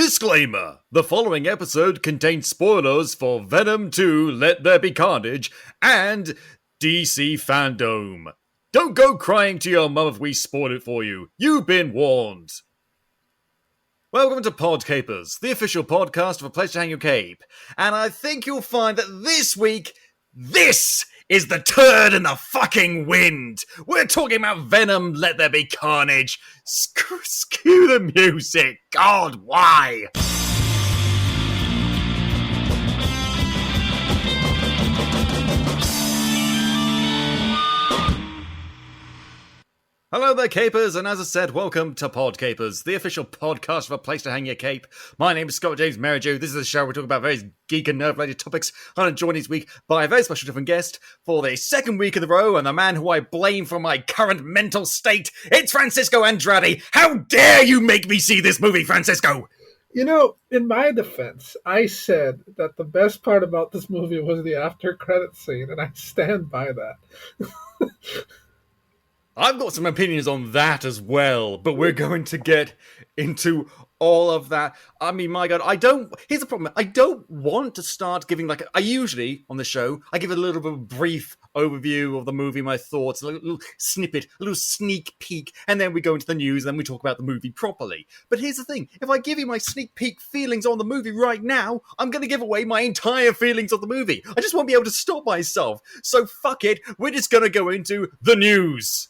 Disclaimer! The following episode contains spoilers for Venom 2, Let There Be Carnage, and DC Fandome. Don't go crying to your mum if we spoil it for you. You've been warned. Welcome to Podcapers, the official podcast of A Place to Hang Your Cape. And I think you'll find that this week, this is the turd in the fucking wind. We're talking about Venom, Let There Be Carnage. Skew the music. God, why? Hello there, Capers, and as I said, welcome to Podcapers, the official podcast of A Place to Hang Your Cape. My name is Scott James Merridew. This is a show where we talk about various geek and nerd-related topics. I'm joined this week by a very special different guest for the second week in a row, and the man who I blame for my current mental state. It's Francisco Andrade. How dare you make me see this movie, Francisco? You know, in my defense, I said that the best part about this movie was the after-credit scene, and I stand by that. I've got some opinions on that as well, but we're going to get into all of that. I mean, my God, here's the problem. I don't want to start giving I usually, on the show, I give a little bit of a brief overview of the movie, my thoughts, a little snippet, a little sneak peek, and then we go into the news, and then we talk about the movie properly. But here's the thing. If I give you my sneak peek feelings on the movie right now, I'm going to give away my entire feelings of the movie. I just won't be able to stop myself. So fuck it. We're just going to go into the news.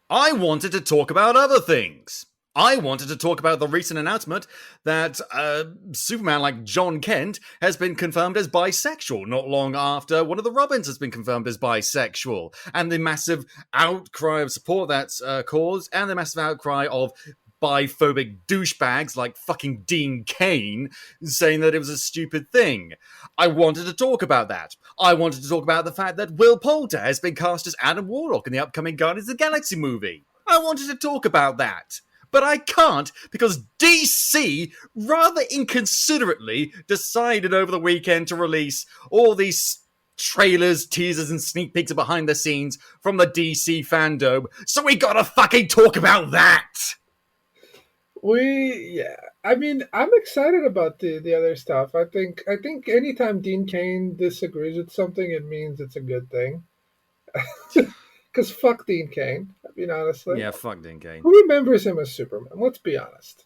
I wanted to talk about other things. I wanted to talk about the recent announcement that Superman like John Kent has been confirmed as bisexual, not long after one of the Robins has been confirmed as bisexual, and the massive outcry of support that's caused, and the massive outcry of biphobic douchebags like fucking Dean Cain saying that it was a stupid thing. I wanted to talk about that. I wanted to talk about the fact that Will Poulter has been cast as Adam Warlock in the upcoming Guardians of the Galaxy movie. I wanted to talk about that. But I can't because DC, rather inconsiderately, decided over the weekend to release all these trailers, teasers, and sneak peeks of behind the scenes from the DC Fandome. So we gotta fucking talk about that! I mean, I'm excited about the other stuff. I think anytime Dean Cain disagrees with something, it means it's a good thing. Because fuck Dean Cain, I mean, honestly. Yeah, fuck Dean Cain. Who remembers him as Superman? Let's be honest.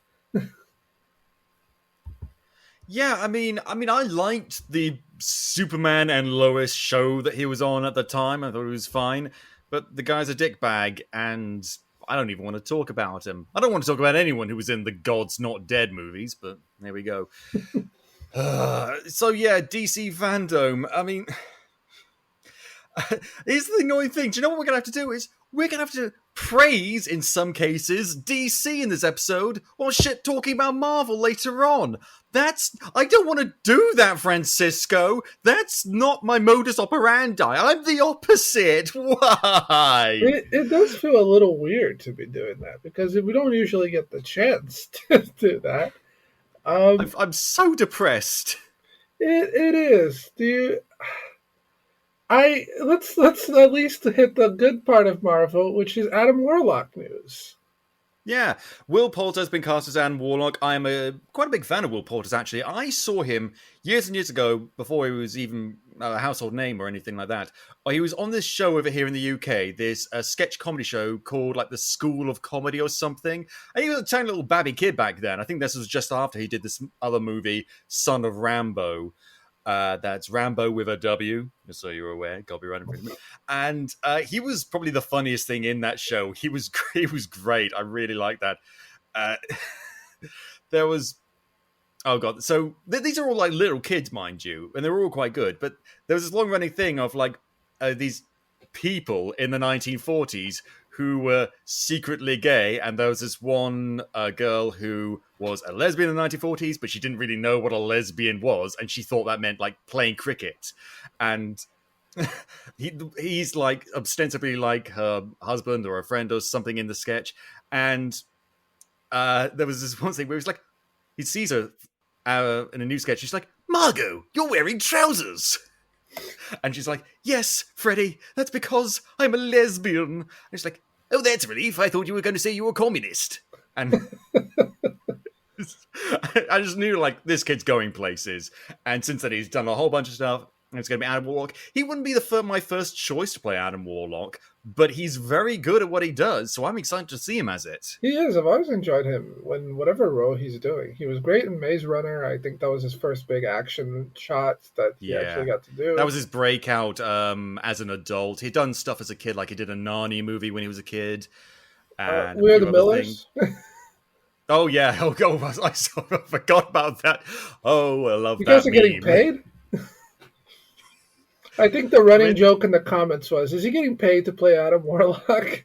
Yeah, I mean, I liked the Superman and Lois show that he was on at the time. I thought it was fine. But the guy's a dickbag, and I don't even want to talk about him. I don't want to talk about anyone who was in the God's Not Dead movies, but there we go. So yeah, DC Fandome. I mean, here's the annoying thing. Do you know what we're going to have to do is we're going to have to praise, in some cases, DC in this episode, while shit talking about Marvel later on. I don't want to do that, Francisco. That's not my modus operandi. I'm the opposite. Why? It does feel a little weird to be doing that, because we don't usually get the chance to do that. I'm so depressed. It is. Let's at least hit the good part of Marvel, which is Adam Warlock news. Yeah, Will Poulter has been cast as Adam Warlock. I'm quite a big fan of Will Poulter's, actually. I saw him years and years ago, before he was even a household name or anything like that. He was on this show over here in the UK, this sketch comedy show called The School of Comedy or something. And he was a tiny little babby kid back then. I think this was just after he did this other movie, Son of Rambo. That's Rambo with a W, just so you're aware. Gotta be running for me. And he was probably the funniest thing in that show. He was great. I really liked that. There was, oh god. So these are all little kids, mind you, and they were all quite good. But there was this long running thing of these people in the 1940s who were secretly gay, and there was this one girl who was a lesbian in the 1940s, but she didn't really know what a lesbian was, and she thought that meant playing cricket. And he's ostensibly her husband or a friend or something in the sketch. And there was this one thing where he sees her in a new sketch. She's like, "Margot, you're wearing trousers." And she's like, yes, Freddie, that's because I'm a lesbian. And she's like, oh, that's a relief. I thought you were going to say you were a communist. And I just knew, like, this kid's going places. And since then, he's done a whole bunch of stuff. And it's going to be Adam Warlock. He wouldn't be my first choice to play Adam Warlock, but he's very good at what he does, so I'm excited to see him as it. He is. I've always enjoyed him when whatever role he's doing. He was great in Maze Runner. I think that was his first big action shot that he actually got to do. That was his breakout as an adult. He'd done stuff as a kid, like he did a Narnia movie when he was a kid. And We're the Millers. Oh, yeah. Oh, I sort of forgot about that. Oh, I love that. You guys are getting paid? I think the running joke in the comments was, is he getting paid to play Adam Warlock?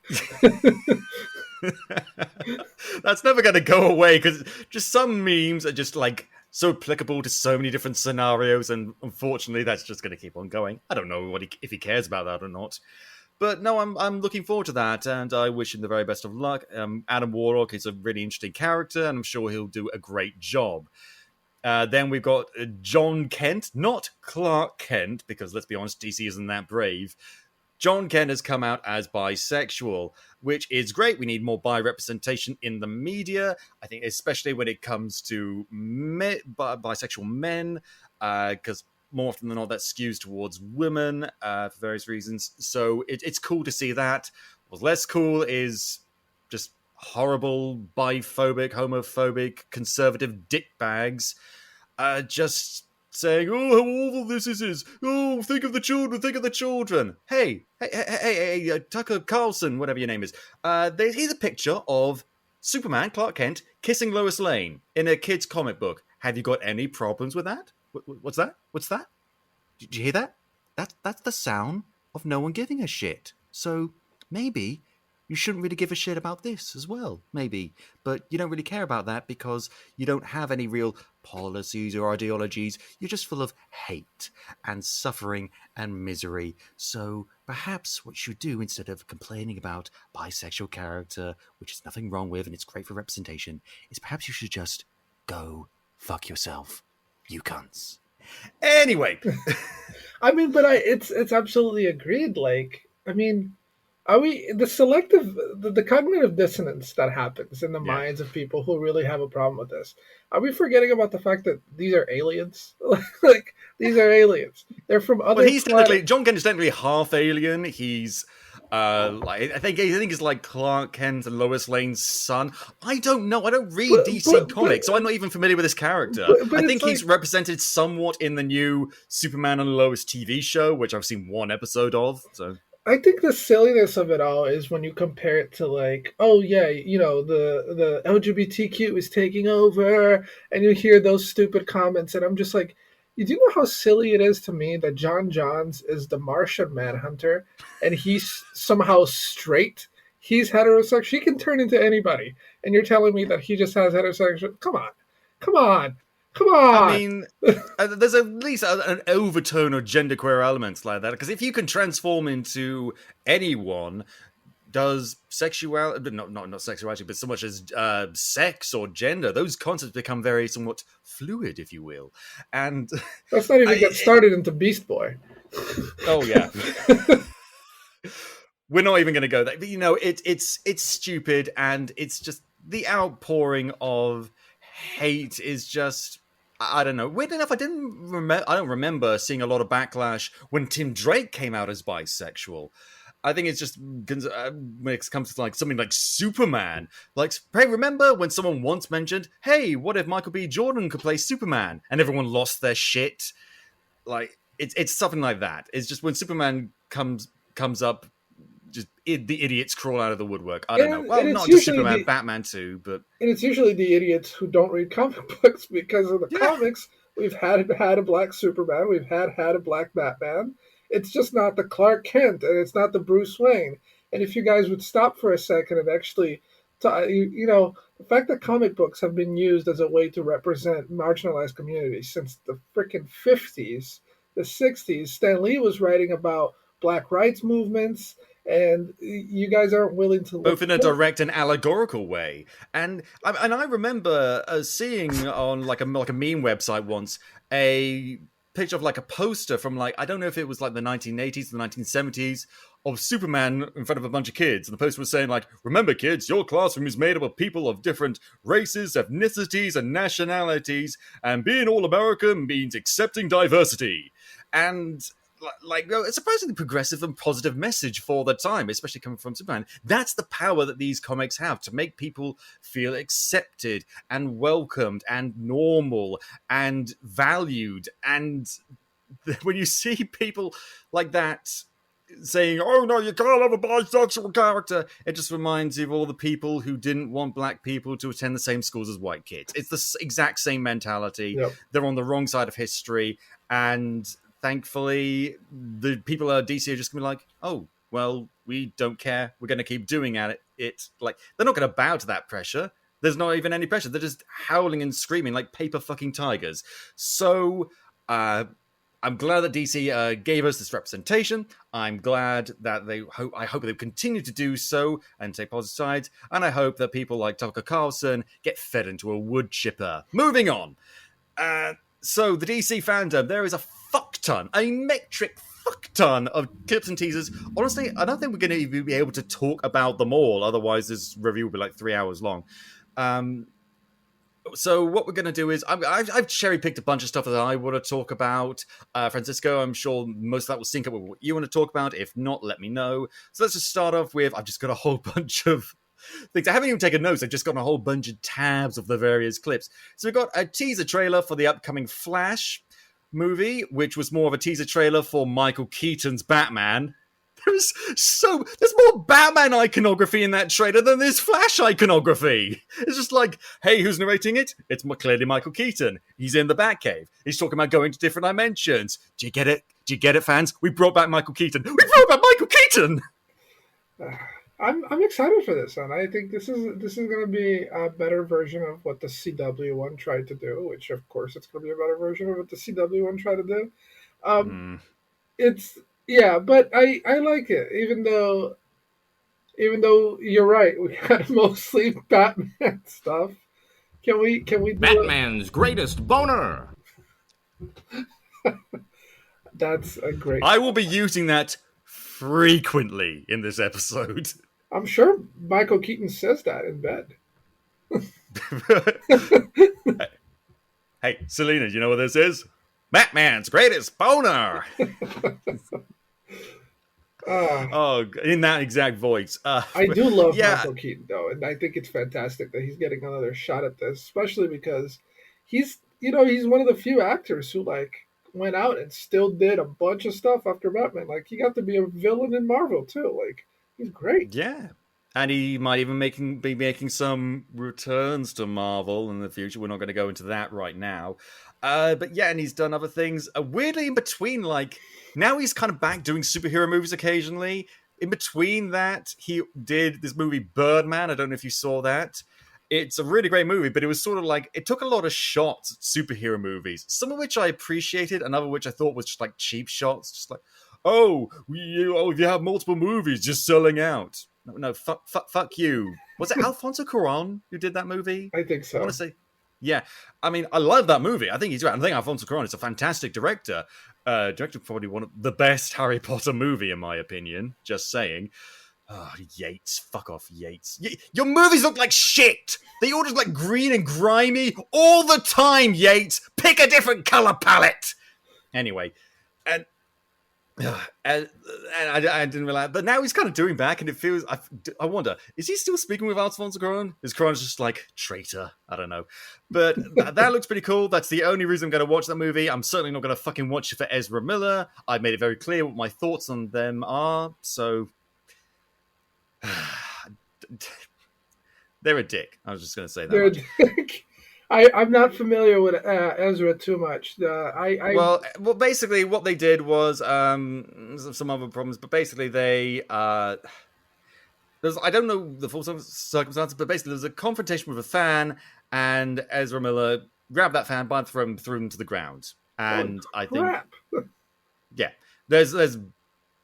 That's never going to go away, because just some memes are just like so applicable to so many different scenarios, and unfortunately that's just going to keep on going. I don't know if he cares about that or not. But no, I'm looking forward to that, and I wish him the very best of luck. Adam Warlock is a really interesting character, and I'm sure he'll do a great job. Then we've got John Kent, not Clark Kent, because let's be honest, DC isn't that brave. John Kent has come out as bisexual, which is great. We need more bi representation in the media. I think especially when it comes to bisexual men, because more often than not, that skews towards women for various reasons. So it's cool to see that. What's less cool is just horrible, biphobic, homophobic, conservative dickbags just saying, oh, how awful this is. Oh, think of the children. Hey, Tucker Carlson, whatever your name is. Here's a picture of Superman, Clark Kent, kissing Lois Lane in a kid's comic book. Have you got any problems with that? What's that? What's that? Did you hear that? That's the sound of no one giving a shit. So maybe you shouldn't really give a shit about this as well, maybe. But you don't really care about that because you don't have any real policies or ideologies. You're just full of hate and suffering and misery. So perhaps what you should do, instead of complaining about bisexual character, which is nothing wrong with and it's great for representation, is perhaps you should just go fuck yourself, you cunts. Anyway. I mean, but it's absolutely agreed. Like, I mean, are we the cognitive dissonance that happens in the minds of people who really have a problem with this? Are we forgetting about the fact that these are aliens? Like, these are aliens. They're from other. Well, technically John Kent is technically half alien. He's I think he's like Clark Kent and Lois Lane's son. I don't know. I don't read DC comics, so I'm not even familiar with this character. But I think he's represented somewhat in the new Superman and Lois TV show, which I've seen one episode of. So I think the silliness of it all is when you compare it to, like, oh yeah, you know, the LGBTQ is taking over, and you hear those stupid comments, and I'm just like, you do know how silly it is to me that John Johns is the Martian Manhunter, and he's somehow straight. He's heterosexual. He can turn into anybody, and you're telling me that he just has heterosexual? Come on. I mean, there's at least an overtone of genderqueer elements like that. Because if you can transform into anyone, does sexuality, not sexuality, but so much as sex or gender, those concepts become very somewhat fluid, if you will. And let's not even get started into Beast Boy. Oh yeah. We're not even going to go there. But, you know, it's stupid, and it's just the outpouring of hate is just, I don't know. Weird enough, I don't remember seeing a lot of backlash when Tim Drake came out as bisexual. I think it's just when it comes to like something like Superman. Like, hey, remember when someone once mentioned, "Hey, what if Michael B. Jordan could play Superman?" and everyone lost their shit. Like, it's something like that. It's just when Superman comes up, just the idiots crawl out of the woodwork. I don't know. Well, not just Superman, Batman too, but and it's usually the idiots who don't read comic books, because in the comics we've had a black Superman, we've had a black Batman. It's just not the Clark Kent, and it's not the Bruce Wayne. And if you guys would stop for a second and actually, you know, the fact that comic books have been used as a way to represent marginalized communities since the frickin' 50s, the 60s. Stan Lee was writing about black rights movements, and you guys aren't willing to both in a direct and allegorical way. And I remember seeing on like a meme website once a picture of like a poster from like, I don't know if it was like the 1980s, the 1970s, of Superman in front of a bunch of kids. And the poster was saying like, remember kids, your classroom is made up of people of different races, ethnicities, and nationalities. And being all American means accepting diversity. And like a surprisingly progressive and positive message for the time, especially coming from Superman. That's the power that these comics have to make people feel accepted and welcomed and normal and valued. And when you see people like that saying, oh no, you can't have a bisexual character, it just reminds you of all the people who didn't want black people to attend the same schools as white kids. It's the exact same mentality. Yep. They're on the wrong side of history, and thankfully, the people at DC are just going to be like, oh, well, we don't care. We're going to keep doing it. It's like, they're not going to bow to that pressure. There's not even any pressure. They're just howling and screaming like paper fucking tigers. So, I'm glad that DC gave us this representation. I'm glad that I hope they continue to do so and take positive sides. And I hope that people like Tucker Carlson get fed into a wood chipper. Moving on. So, the DC fandom, there is a metric fuck ton of clips and teasers. Honestly, I don't think we're going to even be able to talk about them all. Otherwise, this review will be like 3 hours long. So what we're going to do is I've cherry-picked a bunch of stuff that I want to talk about. Francisco, I'm sure most of that will sync up with what you want to talk about. If not, let me know. So let's just start off with, I've just got a whole bunch of things. I haven't even taken notes. I've just got a whole bunch of tabs of the various clips. So we've got a teaser trailer for the upcoming Flash movie, which was more of a teaser trailer for Michael Keaton's Batman. There's more Batman iconography in that trailer than there's Flash iconography. It's just like, hey, who's narrating it? It's clearly Michael Keaton. He's in the Batcave. He's talking about going to different dimensions. Do you get it? Do you get it, fans? We brought back Michael Keaton. We brought back Michael Keaton! I'm excited for this, and I think this is going to be a better version of what the CW one tried to do, which of course it's going to be a better version of what the CW one tried to do. It's but I like it, even though you're right, we had mostly Batman stuff. Can we do Batman's greatest boner? That's a great. I will be using that frequently in this episode. I'm sure Michael Keaton says that in bed. Hey, Selena, you know what this is? Batman's greatest boner! In that exact voice. I do love Michael Keaton, though, and I think it's fantastic that he's getting another shot at this, especially because he's one of the few actors who went out and still did a bunch of stuff after Batman. Like, he got to be a villain in Marvel too. Like, he's great. Yeah. And he might even be making some returns to Marvel in the future. We're not going to go into that right now. But yeah, and he's done other things. Weirdly, in between, now he's kind of back doing superhero movies occasionally. In between that, he did this movie Birdman. I don't know if you saw that. It's a really great movie, but it was sort of it took a lot of shots at superhero movies, some of which I appreciated, and other which I thought was just cheap shots. Just if you have multiple movies, just selling out. No, fuck you. Was it Alfonso Cuarón who did that movie? I think so. I want to say, yeah. I mean, I love that movie. I think he's right. I think Alfonso Cuarón is a fantastic director. Directed probably one of the best Harry Potter movie, in my opinion. Just saying. Oh, Yates. Fuck off, Yates. Your movies look like shit! They all just green and grimy all the time, Yates! Pick a different colour palette! Anyway, and I didn't realize, but now he's kind of doing back, and it feels, I wonder, is he still speaking with Alfonso Cuarón? Is Cuarón's just traitor? I don't know. But that looks pretty cool. That's the only reason I'm going to watch that movie. I'm certainly not going to fucking watch it for Ezra Miller. I've made it very clear what my thoughts on them are, so... They're a dick. I was just going to say that. They're a dick. I'm not familiar with Ezra too much. Well, basically, what they did was some other problems, but basically they I don't know the full circumstances, but basically there was a confrontation with a fan, and Ezra Miller grabbed that fan, threw him to the ground, and I think, yeah, there's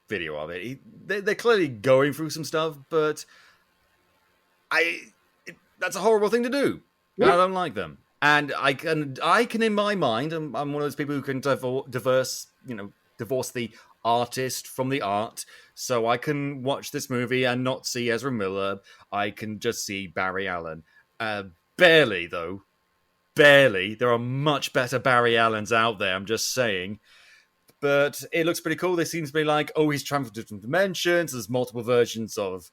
video of it. They're clearly going through some stuff, but that's a horrible thing to do. Yeah. I don't like them. And I can in my mind, I'm one of those people who can divorce the artist from the art. So I can watch this movie and not see Ezra Miller. I can just see Barry Allen. Barely, though. Barely. There are much better Barry Allens out there, I'm just saying. But it looks pretty cool. They seem to be like, oh, he's traveled to different dimensions. There's multiple versions of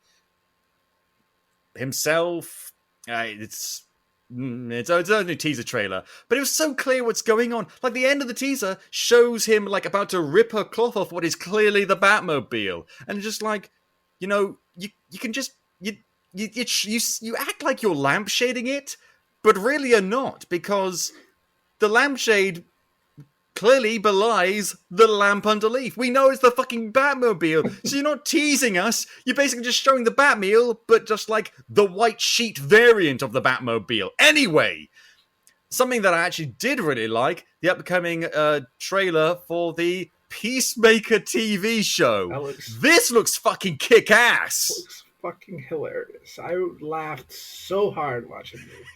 himself. It's only a teaser trailer, but it was so clear what's going on. Like, the end of the teaser shows him like about to rip her cloth off what is clearly the Batmobile, and just like, you can just you act like you're lampshading it, but really you're not, because the lampshade clearly belies the lamp underneath. We know it's the fucking Batmobile, so you're not teasing us. You're basically just showing the Batmobile, but just like the white sheet variant of the Batmobile. Anyway, something that I actually did really like, the upcoming trailer for the Peacemaker TV show. This looks fucking kick-ass. Looks fucking hilarious. I laughed so hard watching this.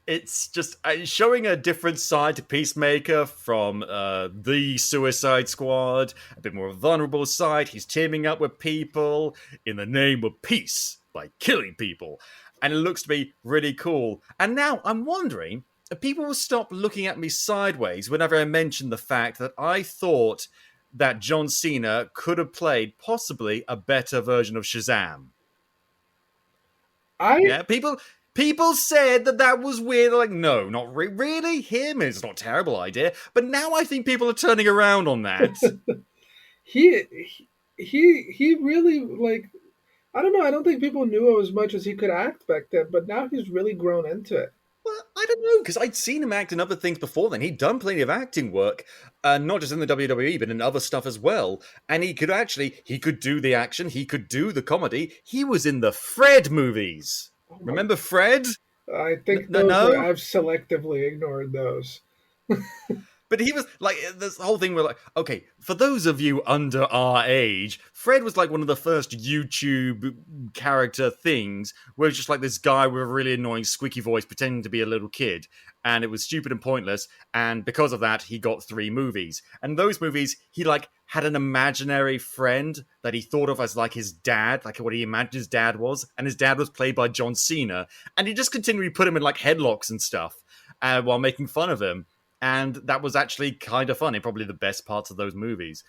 It's just showing a different side to Peacemaker from the Suicide Squad, a bit more of a vulnerable side. He's teaming up with people in the name of peace by killing people, and it looks to be really cool. And now I'm wondering if people will stop looking at me sideways whenever I mention the fact that I thought that John Cena could have played possibly a better version of Shazam. People said that was weird. Like, no, not really. Him is not a terrible idea. But now I think people are turning around on that. he really, like, I don't know. I don't think people knew him as much as he could act back then. But now he's really grown into it. Well, I don't know, because I'd seen him act in other things before then. He'd done plenty of acting work, not just in the WWE, but in other stuff as well. And he could do the action. He could do the comedy. He was in the Fred movies. Remember Fred? I think I've selectively ignored those. But he was like, this whole thing where, like, okay, for those of you under our age, Fred was like one of the first YouTube character things where it's just like this guy with a really annoying squeaky voice pretending to be a little kid. And it was stupid and pointless. And because of that, he got 3 movies. And those movies, he like had an imaginary friend that he thought of as like his dad, like what he imagined his dad was. And his dad was played by John Cena. And he just continually put him in like headlocks and stuff while making fun of him. And that was actually kind of funny, probably the best parts of those movies,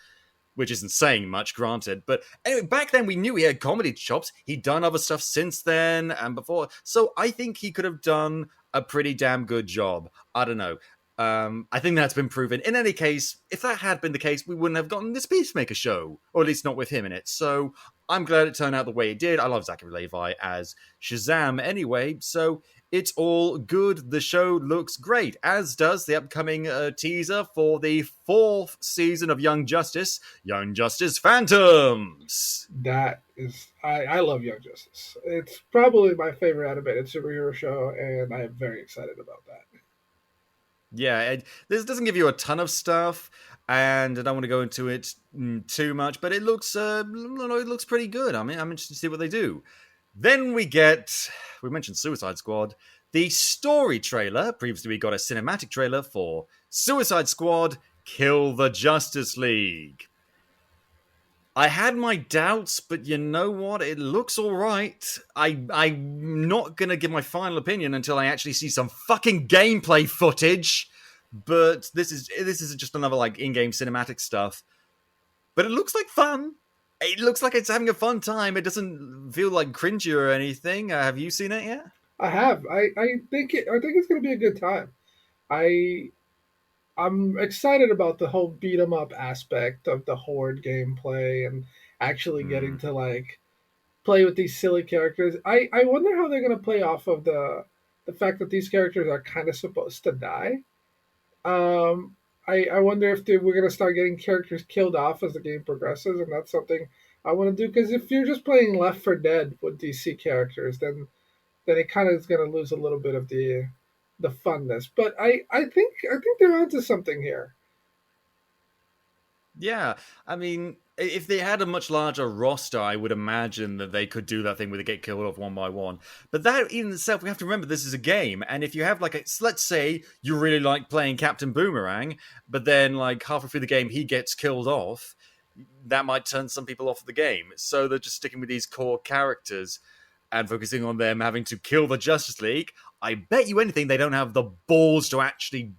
which isn't saying much, granted. But anyway, back then we knew he had comedy chops. He'd done other stuff since then and before. So I think he could have done a pretty damn good job. I don't know. I think that's been proven. In any case, if that had been the case, we wouldn't have gotten this Peacemaker show, or at least not with him in it. So I'm glad it turned out the way it did. I love Zachary Levi as Shazam anyway, so it's all good. The show looks great, as does the upcoming teaser for the 4th season of Young Justice Phantoms. That is, I love Young Justice. It's probably my favorite animated superhero show, and I am very excited about that. Yeah, this doesn't give you a ton of stuff, and I don't want to go into it too much, but it looks pretty good. I mean, I'm interested to see what they do. Then we mentioned Suicide Squad, the story trailer. Previously, we got a cinematic trailer for Suicide Squad Kill the Justice League. I had my doubts, but you know what? It looks all right. I'm not going to give my final opinion until I actually see some fucking gameplay footage. But this is just another like in-game cinematic stuff. But it looks like fun. It looks like it's having a fun time. It doesn't feel like cringy or anything. Have you seen it yet? I have. I think it's going to be a good time. I'm excited about the whole beat 'em up aspect of the Horde gameplay and actually getting to like play with these silly characters. I wonder how they're going to play off of the fact that these characters are kind of supposed to die. I wonder if we're going to start getting characters killed off as the game progresses, and that's something I want to do, because if you're just playing Left 4 Dead with DC characters, then it kind of is going to lose a little bit of the funness. But I think they're onto something here. Yeah, I mean, if they had a much larger roster, I would imagine that they could do that thing where they get killed off one by one. But that in itself, we have to remember this is a game, and if you have like let's say you really like playing Captain Boomerang, but then like halfway through the game he gets killed off, that might turn some people off the game. So they're just sticking with these core characters and focusing on them having to kill the Justice League. I bet you anything they don't have the balls to actually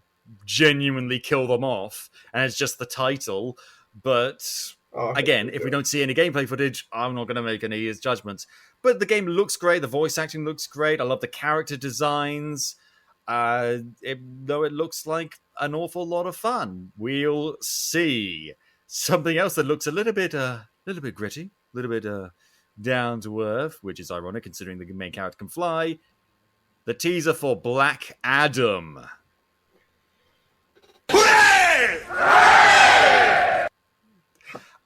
genuinely kill them off, and it's just the title. But again, if we don't see any gameplay footage, I'm not going to make any judgments. But the game looks great, the voice acting looks great, I love the character designs, though it looks like an awful lot of fun. We'll see. Something else that looks a little bit gritty, a little bit down to earth, which is ironic considering the main character can fly. The teaser for Black Adam.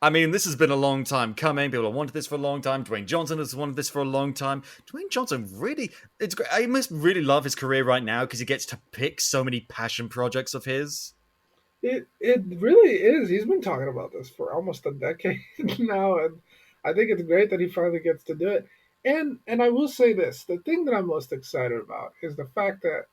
I mean, this has been a long time coming. People have wanted this for a long time. Dwayne Johnson has wanted this for a long time. Dwayne Johnson really, it's great. I must really love his career right now because he gets to pick so many passion projects of his. It really is. He's been talking about this for almost a decade now, and I think it's great that he finally gets to do it. And I will say this: the thing that I'm most excited about is the fact that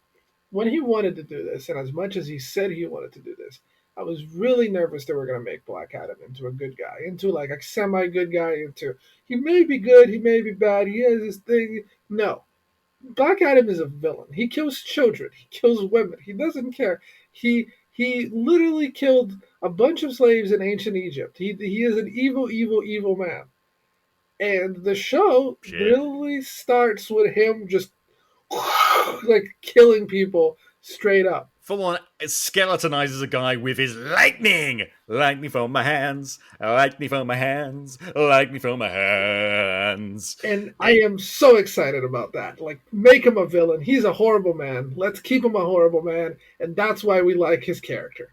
when he wanted to do this, and as much as he said he wanted to do this, I was really nervous that we're going to make Black Adam into a good guy, into like a semi-good guy, into he may be good, he may be bad, he has his thing. No. Black Adam is a villain. He kills children. He kills women. He doesn't care. He literally killed a bunch of slaves in ancient Egypt. He is an evil, evil, evil man. And the show really starts with him just like killing people straight up. Full on skeletonizes a guy with his lightning. Lightning from my hands. Lightning from my hands. Lightning from my hands. And I am so excited about that. Like, make him a villain. He's a horrible man. Let's keep him a horrible man. And that's why we like his character.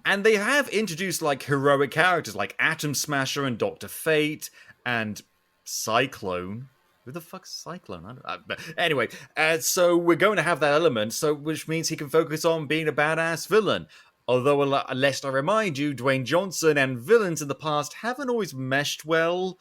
And they have introduced like heroic characters like Atom Smasher and Dr. Fate and Cyclone. Who the fuck's Cyclone? But anyway, so we're going to have that element, so which means he can focus on being a badass villain. Although, lest I remind you, Dwayne Johnson and villains in the past haven't always meshed well.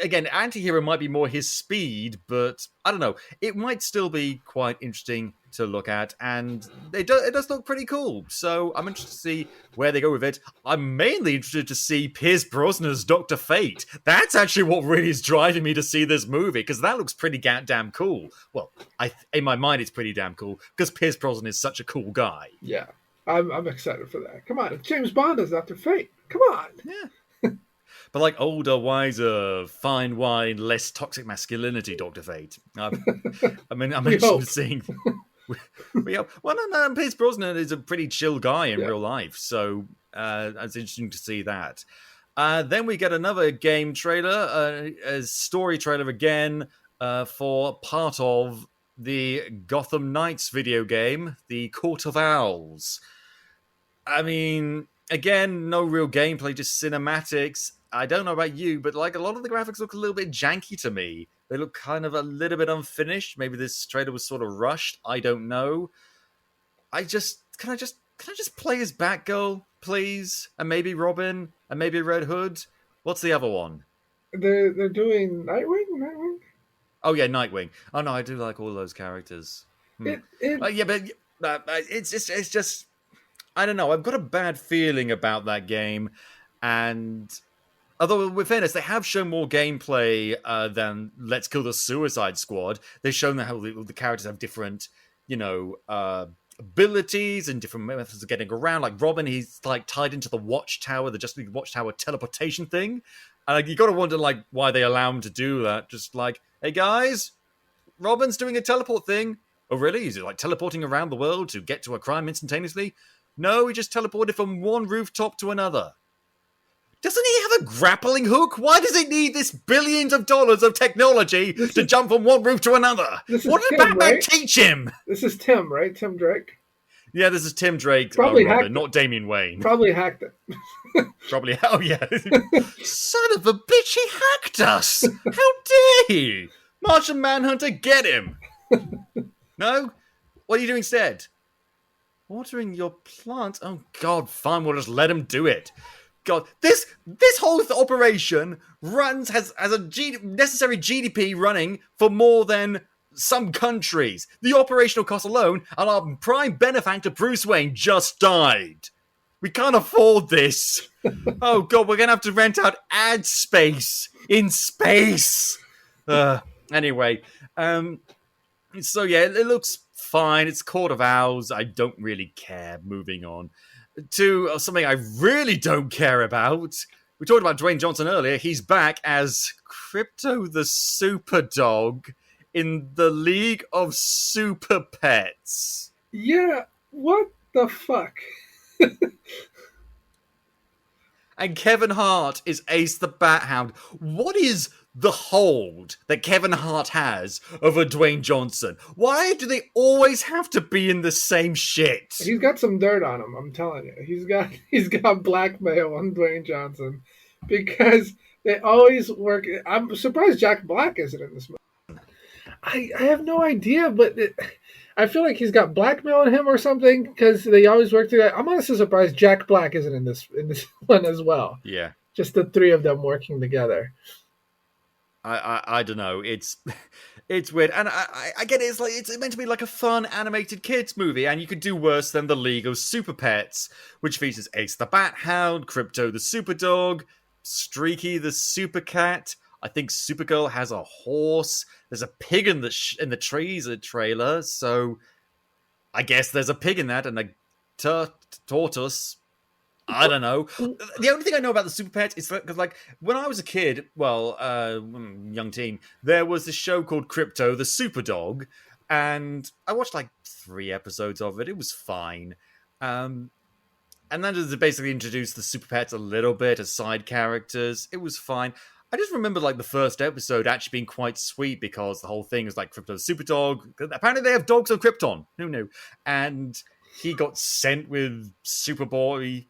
Again, anti-hero might be more his speed, but I don't know. It might still be quite interesting to look at, and it does look pretty cool. So I'm interested to see where they go with it. I'm mainly interested to see Pierce Brosnan's Dr. Fate. That's actually what really is driving me to see this movie, because that looks pretty damn cool. Well, in my mind, it's pretty damn cool, because Pierce Brosnan is such a cool guy. Yeah, I'm excited for that. Come on, if James Bond is Dr. Fate, come on. Yeah. But like older, wiser, fine wine, less toxic masculinity, Dr. Fate. I'm interested in seeing. Well, no, Pierce Brosnan is a pretty chill guy in real life, so it's interesting to see that. Then we get another game trailer, a story trailer again for part of the Gotham Knights video game, The Court of Owls. I mean, again, no real gameplay, just cinematics. I don't know about you, but like a lot of the graphics look a little bit janky to me. They look kind of a little bit unfinished. Maybe this trailer was sort of rushed. I don't know. Can I just play as Batgirl, please? And maybe Robin, and maybe Red Hood. What's the other one? They're doing Nightwing. Oh yeah, Nightwing. Oh no, I do like all those characters. But it's just I don't know. I've got a bad feeling about that game, and although, with fairness, they have shown more gameplay than Let's Kill the Suicide Squad. They've shown how the characters have different, abilities and different methods of getting around. Like Robin, he's like tied into the Watchtower, the Justice League Watchtower teleportation thing. And you got to wonder like why they allow him to do that. Just like, hey guys, Robin's doing a teleport thing. Oh really? Is it like teleporting around the world to get to a crime instantaneously? No, he just teleported from one rooftop to another. Doesn't he have a grappling hook? Why does he need this billions of dollars of technology to jump from one roof to another? What did Batman teach him? This is Tim, right? Tim Drake? Yeah, this is Tim Drake. Probably Robin, not Damian Wayne. Probably hacked it. Probably. Oh, yeah. Son of a bitch, he hacked us. How dare he? Martian Manhunter, get him. No? What are you doing instead? Watering your plants? Oh, God, fine, we'll just let him do it. God, this whole operation has a necessary GDP running for more than some countries. The operational cost alone, and our prime benefactor Bruce Wayne just died. We can't afford this. Oh God, we're gonna have to rent out ad space in space. Anyway, so yeah, it looks fine. It's Court of Owls. I don't really care. Moving on to something I really don't care about. We talked about Dwayne Johnson earlier. He's back as Crypto the Super Dog in the League of Super Pets. Yeah, what the fuck? And Kevin Hart is Ace the Bat Hound. What is the hold that Kevin Hart has over Dwayne Johnson? Why do they always have to be in the same shit? He's got some dirt on him, I'm telling you. He's got blackmail on Dwayne Johnson because they always work. I'm surprised Jack Black isn't in this movie. I have no idea, but I feel like he's got blackmail on him or something because they always work together. I'm honestly surprised Jack Black isn't in this one as well. Yeah, just the three of them working together. I don't know. It's weird, and I get it. It's meant to be like a fun animated kids movie, and you could do worse than the League of Super Pets, which features Ace the Bat Hound, Crypto the Super Dog, Streaky the Super Cat. I think Supergirl has a horse. There's a pig in the trees trailer, so I guess there's a pig in that and a tortoise. I don't know. The only thing I know about the Super Pets is because, like, when I was a kid, young teen, there was this show called Crypto the Super Dog, and I watched like 3 episodes of it. It was fine. And then they basically introduced the Super Pets a little bit as side characters. It was fine. I just remember like the first episode actually being quite sweet because the whole thing is like Crypto the Super Dog. Apparently they have dogs on Krypton. Who knew? And he got sent with Superboy,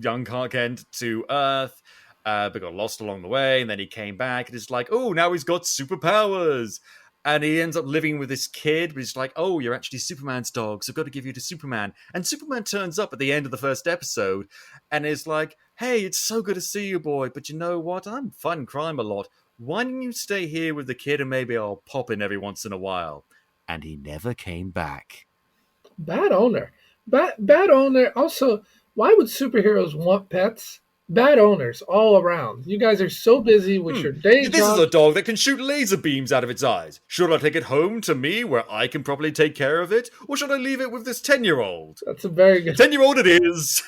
young Clark Kent, to Earth, but got lost along the way. And then he came back and it's like, oh, now he's got superpowers. And he ends up living with this kid, but he's like, oh, you're actually Superman's dog, so I've got to give you to Superman. And Superman turns up at the end of the first episode and is like, hey, it's so good to see you, boy, but you know what? I'm fighting crime a lot. Why don't you stay here with the kid and maybe I'll pop in every once in a while? And he never came back. Bad owner. Bad owner. Also, why would superheroes want pets? Bad owners all around. You guys are so busy with your day job. This is a dog that can shoot laser beams out of its eyes. Should I take it home to me where I can properly take care of it? Or should I leave it with this 10-year-old? That's a very good... 10-year-old it is!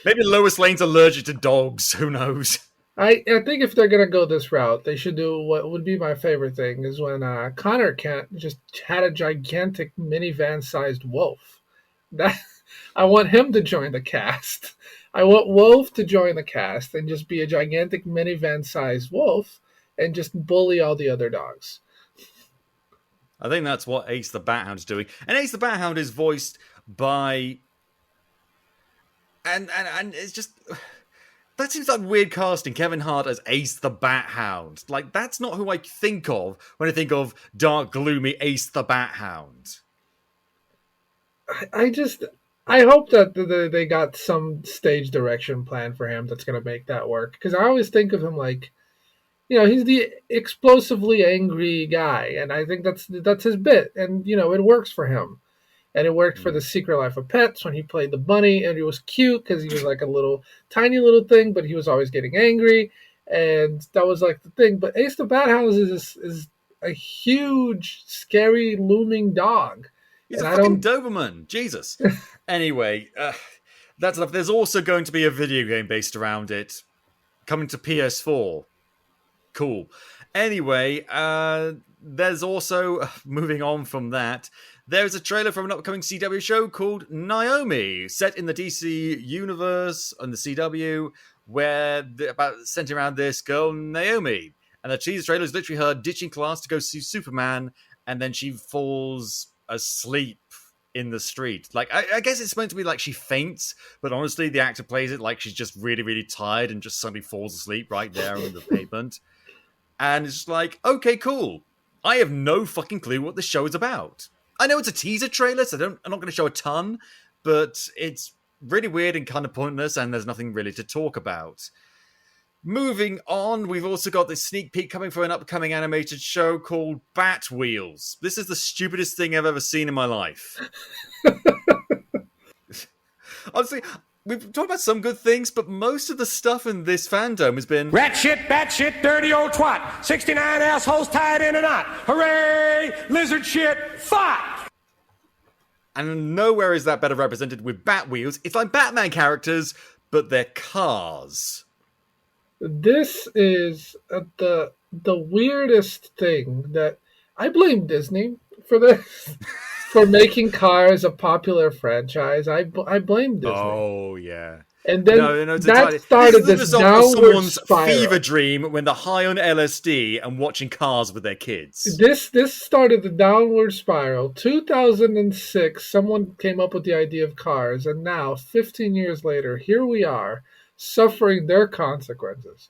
Maybe Lois Lane's allergic to dogs. Who knows? I think if they're going to go this route, they should do what would be my favorite thing is when Connor Kent just had a gigantic minivan-sized wolf. I want him to join the cast. I want Wolf to join the cast and just be a gigantic minivan-sized wolf and just bully all the other dogs. I think that's what Ace the Bat Hound's doing. And Ace the Bat Hound is voiced by... And it's just... That seems like weird casting, Kevin Hart as Ace the Bat Hound. Like, that's not who I think of when I think of dark, gloomy Ace the Bat Hound. I hope that they got some stage direction plan for him that's going to make that work. Because I always think of him like, you know, he's the explosively angry guy. And I think that's his bit. And, you know, it works for him. And it worked for The Secret Life of Pets when he played the bunny. And he was cute because he was like a tiny little thing, but he was always getting angry. And that was like the thing. But Ace the Bat Hound is a huge, scary, looming dog. He's a fucking Doberman. Jesus. Anyway, that's enough. There's also going to be a video game based around it coming to PS4. Cool. Anyway, there's also, moving on from that, there's a trailer from an upcoming CW show called Naomi, set in the DC universe and the CW, centered around this girl, Naomi. And the teaser trailer is literally her ditching class to go see Superman, and then she falls asleep in the street. Like, I guess it's meant to be like she faints, but honestly, the actor plays it like she's just really, really tired and just suddenly falls asleep right there on the pavement. And it's just like, okay, cool. I have no fucking clue what this show is about. I know it's a teaser trailer, so I'm not going to show a ton, but it's really weird and kind of pointless, and there's nothing really to talk about. Moving on, we've also got this sneak peek coming for an upcoming animated show called Bat Wheels. This is the stupidest thing I've ever seen in my life. Honestly, we've talked about some good things, but most of the stuff in this fandom has been rat shit, bat shit, dirty old twat. 69 assholes tied in a knot. Hooray! Lizard shit, fuck! And nowhere is that better represented with Bat Wheels. It's like Batman characters, but they're cars. This is the weirdest thing that I blame Disney for this. For making Cars a popular franchise. I blame Disney. Oh, yeah. And then that started this downward spiral. Fever dream when they're high on LSD and watching Cars with their kids. This started the downward spiral. 2006, someone came up with the idea of Cars, and now, 15 years later, here we are, suffering their consequences.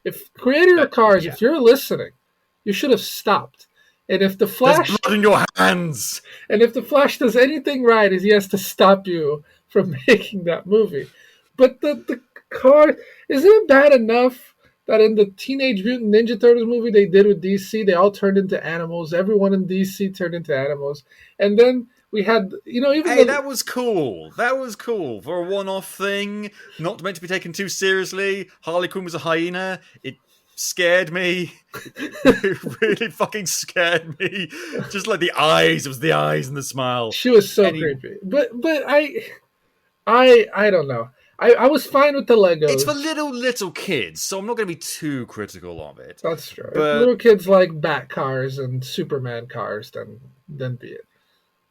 If creator of Cars, if you're listening, you should have stopped. And if the Flash, there's blood in your hands. And if the Flash does anything right, is he has to stop you from making that movie. But the car, isn't it bad enough that in the Teenage Mutant Ninja Turtles movie they did with DC, they all turned into animals. Everyone in DC turned into animals, and then we had, that was cool. That was cool for a one-off thing, not meant to be taken too seriously. Harley Quinn was a hyena. It scared me. It really fucking scared me. Just like the eyes. It was the eyes and the smile. She was so creepy. But I don't know. I was fine with the Legos. It's for little kids, so I'm not going to be too critical of it. That's true. But if little kids like Bat cars and Superman cars, then be it.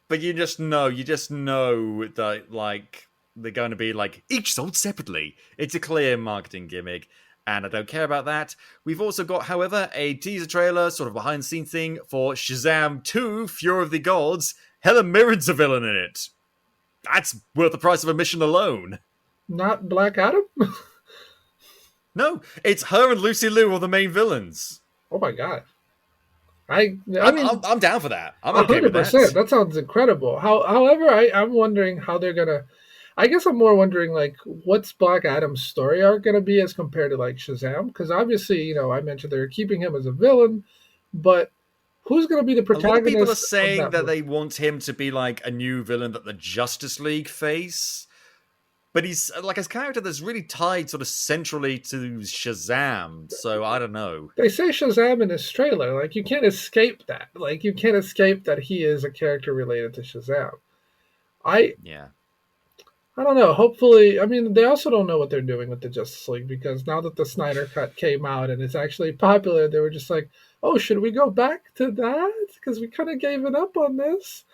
But you just know that, like, they're going to be, like, each sold separately. It's a clear marketing gimmick. And I don't care about that. We've also got, however, a teaser trailer, sort of behind-the-scenes thing, for Shazam 2, Fury of the Gods. Helen Mirren's a villain in it. That's worth the price of admission alone. Not Black Adam? No, it's her and Lucy Liu are the main villains. Oh my god. I'm down for that. I'm 100%. Okay with that. That sounds incredible. However, I'm wondering how they're going to... I guess I'm more wondering, like, what's Black Adam's story arc going to be as compared to, like, Shazam? Because obviously, I mentioned they're keeping him as a villain, but who's going to be the protagonist? A lot of people are saying that they want him to be, like, a new villain that the Justice League face. But he's, like, his character that's really tied sort of centrally to Shazam, so I don't know. They say Shazam in his trailer. Like, you can't escape that. Like, you can't escape that he is a character related to Shazam. I don't know. Hopefully, they also don't know what they're doing with the Justice League, because now that the Snyder Cut came out and it's actually popular, they were just like, oh, should we go back to that? Because we kind of gave it up on this.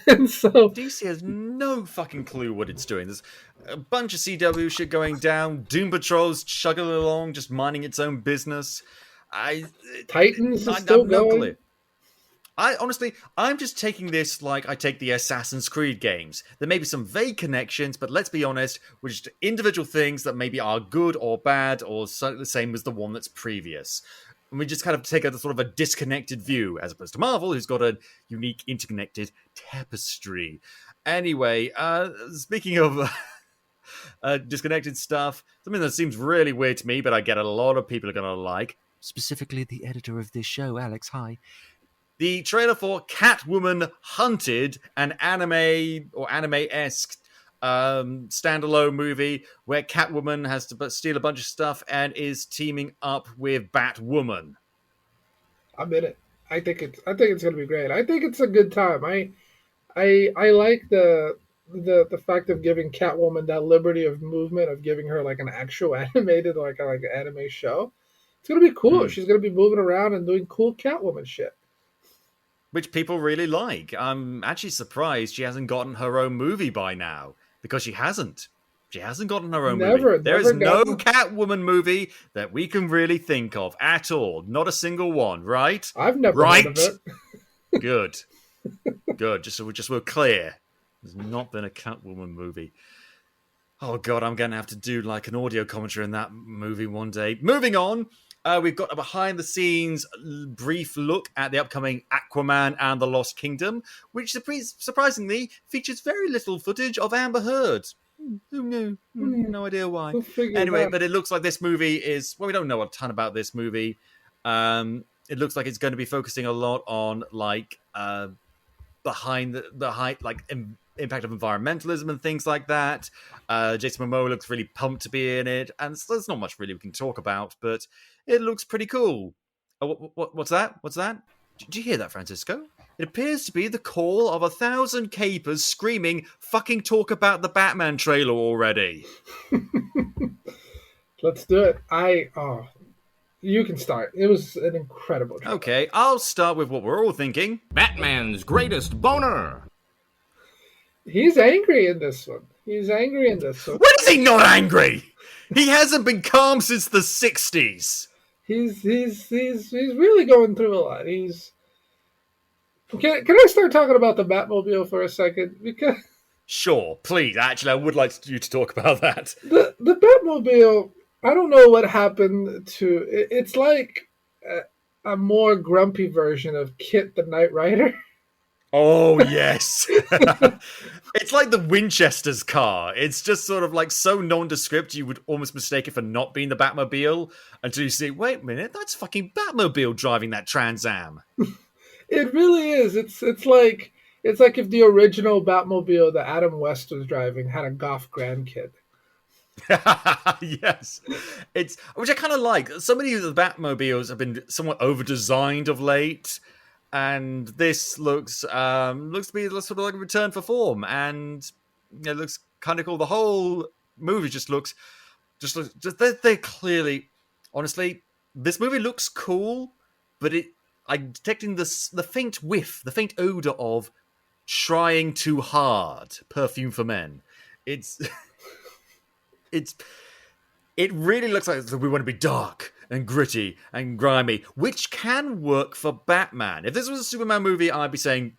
And so DC has no fucking clue what it's doing. There's a bunch of CW shit going down. Doom Patrol's chugging along, just minding its own business. Titans is still going. I'm just taking this like I take the Assassin's Creed games. There may be some vague connections, but let's be honest, we're just individual things that maybe are good or bad or the same as the one that's previous. And we just kind of take a sort of a disconnected view, as opposed to Marvel, who's got a unique, interconnected tapestry. Anyway, speaking of disconnected stuff, something that seems really weird to me, but I get a lot of people are going to like, specifically the editor of this show, Alex, hi. The trailer for Catwoman Hunted, an anime or anime-esque standalone movie where Catwoman has to steal a bunch of stuff and is teaming up with Batwoman. I'm in it. I think it's going to be great. I think it's a good time. I like the fact of giving Catwoman that liberty of movement, of giving her like an actual animated like an anime show. It's going to be cool. She's going to be moving around and doing cool Catwoman shit. Which people really like. I'm actually surprised she hasn't gotten her own movie by now. Because she hasn't. She hasn't gotten her own movie. There is no Catwoman movie that we can really think of at all. Not a single one, right? I've never heard of it. Good. Good. Just so we're clear. There's not been a Catwoman movie. Oh, God, I'm going to have to do like an audio commentary on that movie one day. Moving on. We've got a behind-the-scenes brief look at the upcoming Aquaman and the Lost Kingdom, which surprisingly features very little footage of Amber Heard. Who knew? No idea why. Anyway, but it looks like this movie is... Well, we don't know a ton about this movie. It looks like it's going to be focusing a lot on, like, behind the impact of environmentalism and things like that. Jason Momoa looks really pumped to be in it, and so there's not much really we can talk about, but it looks pretty cool. Oh, what's that? What's that? Did you hear that, Francisco? It appears to be the call of 1,000 capers screaming, "Fucking talk about the Batman trailer already." Let's do it. You can start. It was an incredible trailer. Okay, I'll start with what we're all thinking. Batman's greatest boner. He's angry in this one. When is he not angry? He hasn't been calm since the 60s. He's really going through a lot. Can I start talking about the Batmobile for a second? Because sure, please. Actually, I would like you to talk about that. The Batmobile, I don't know what happened to it. It's like a more grumpy version of Kit the Knight Rider. Oh, yes. It's like the Winchester's car. It's just sort of like so nondescript you would almost mistake it for not being the Batmobile until you see, wait a minute, that's fucking Batmobile driving that Trans Am. It really is. It's like if the original Batmobile that Adam West was driving had a goth grandkid. Yes. Which I kind of like. So many of the Batmobiles have been somewhat over-designed of late. And this looks to be sort of like a return for form, and it looks kind of cool. The whole movie just looks they're clearly, honestly, this movie looks cool, but I'm detecting the faint whiff, the faint odor of trying too hard. Perfume for Men. It really looks like we want to be dark and gritty and grimy, which can work for Batman. If this was a Superman movie, I'd be tossing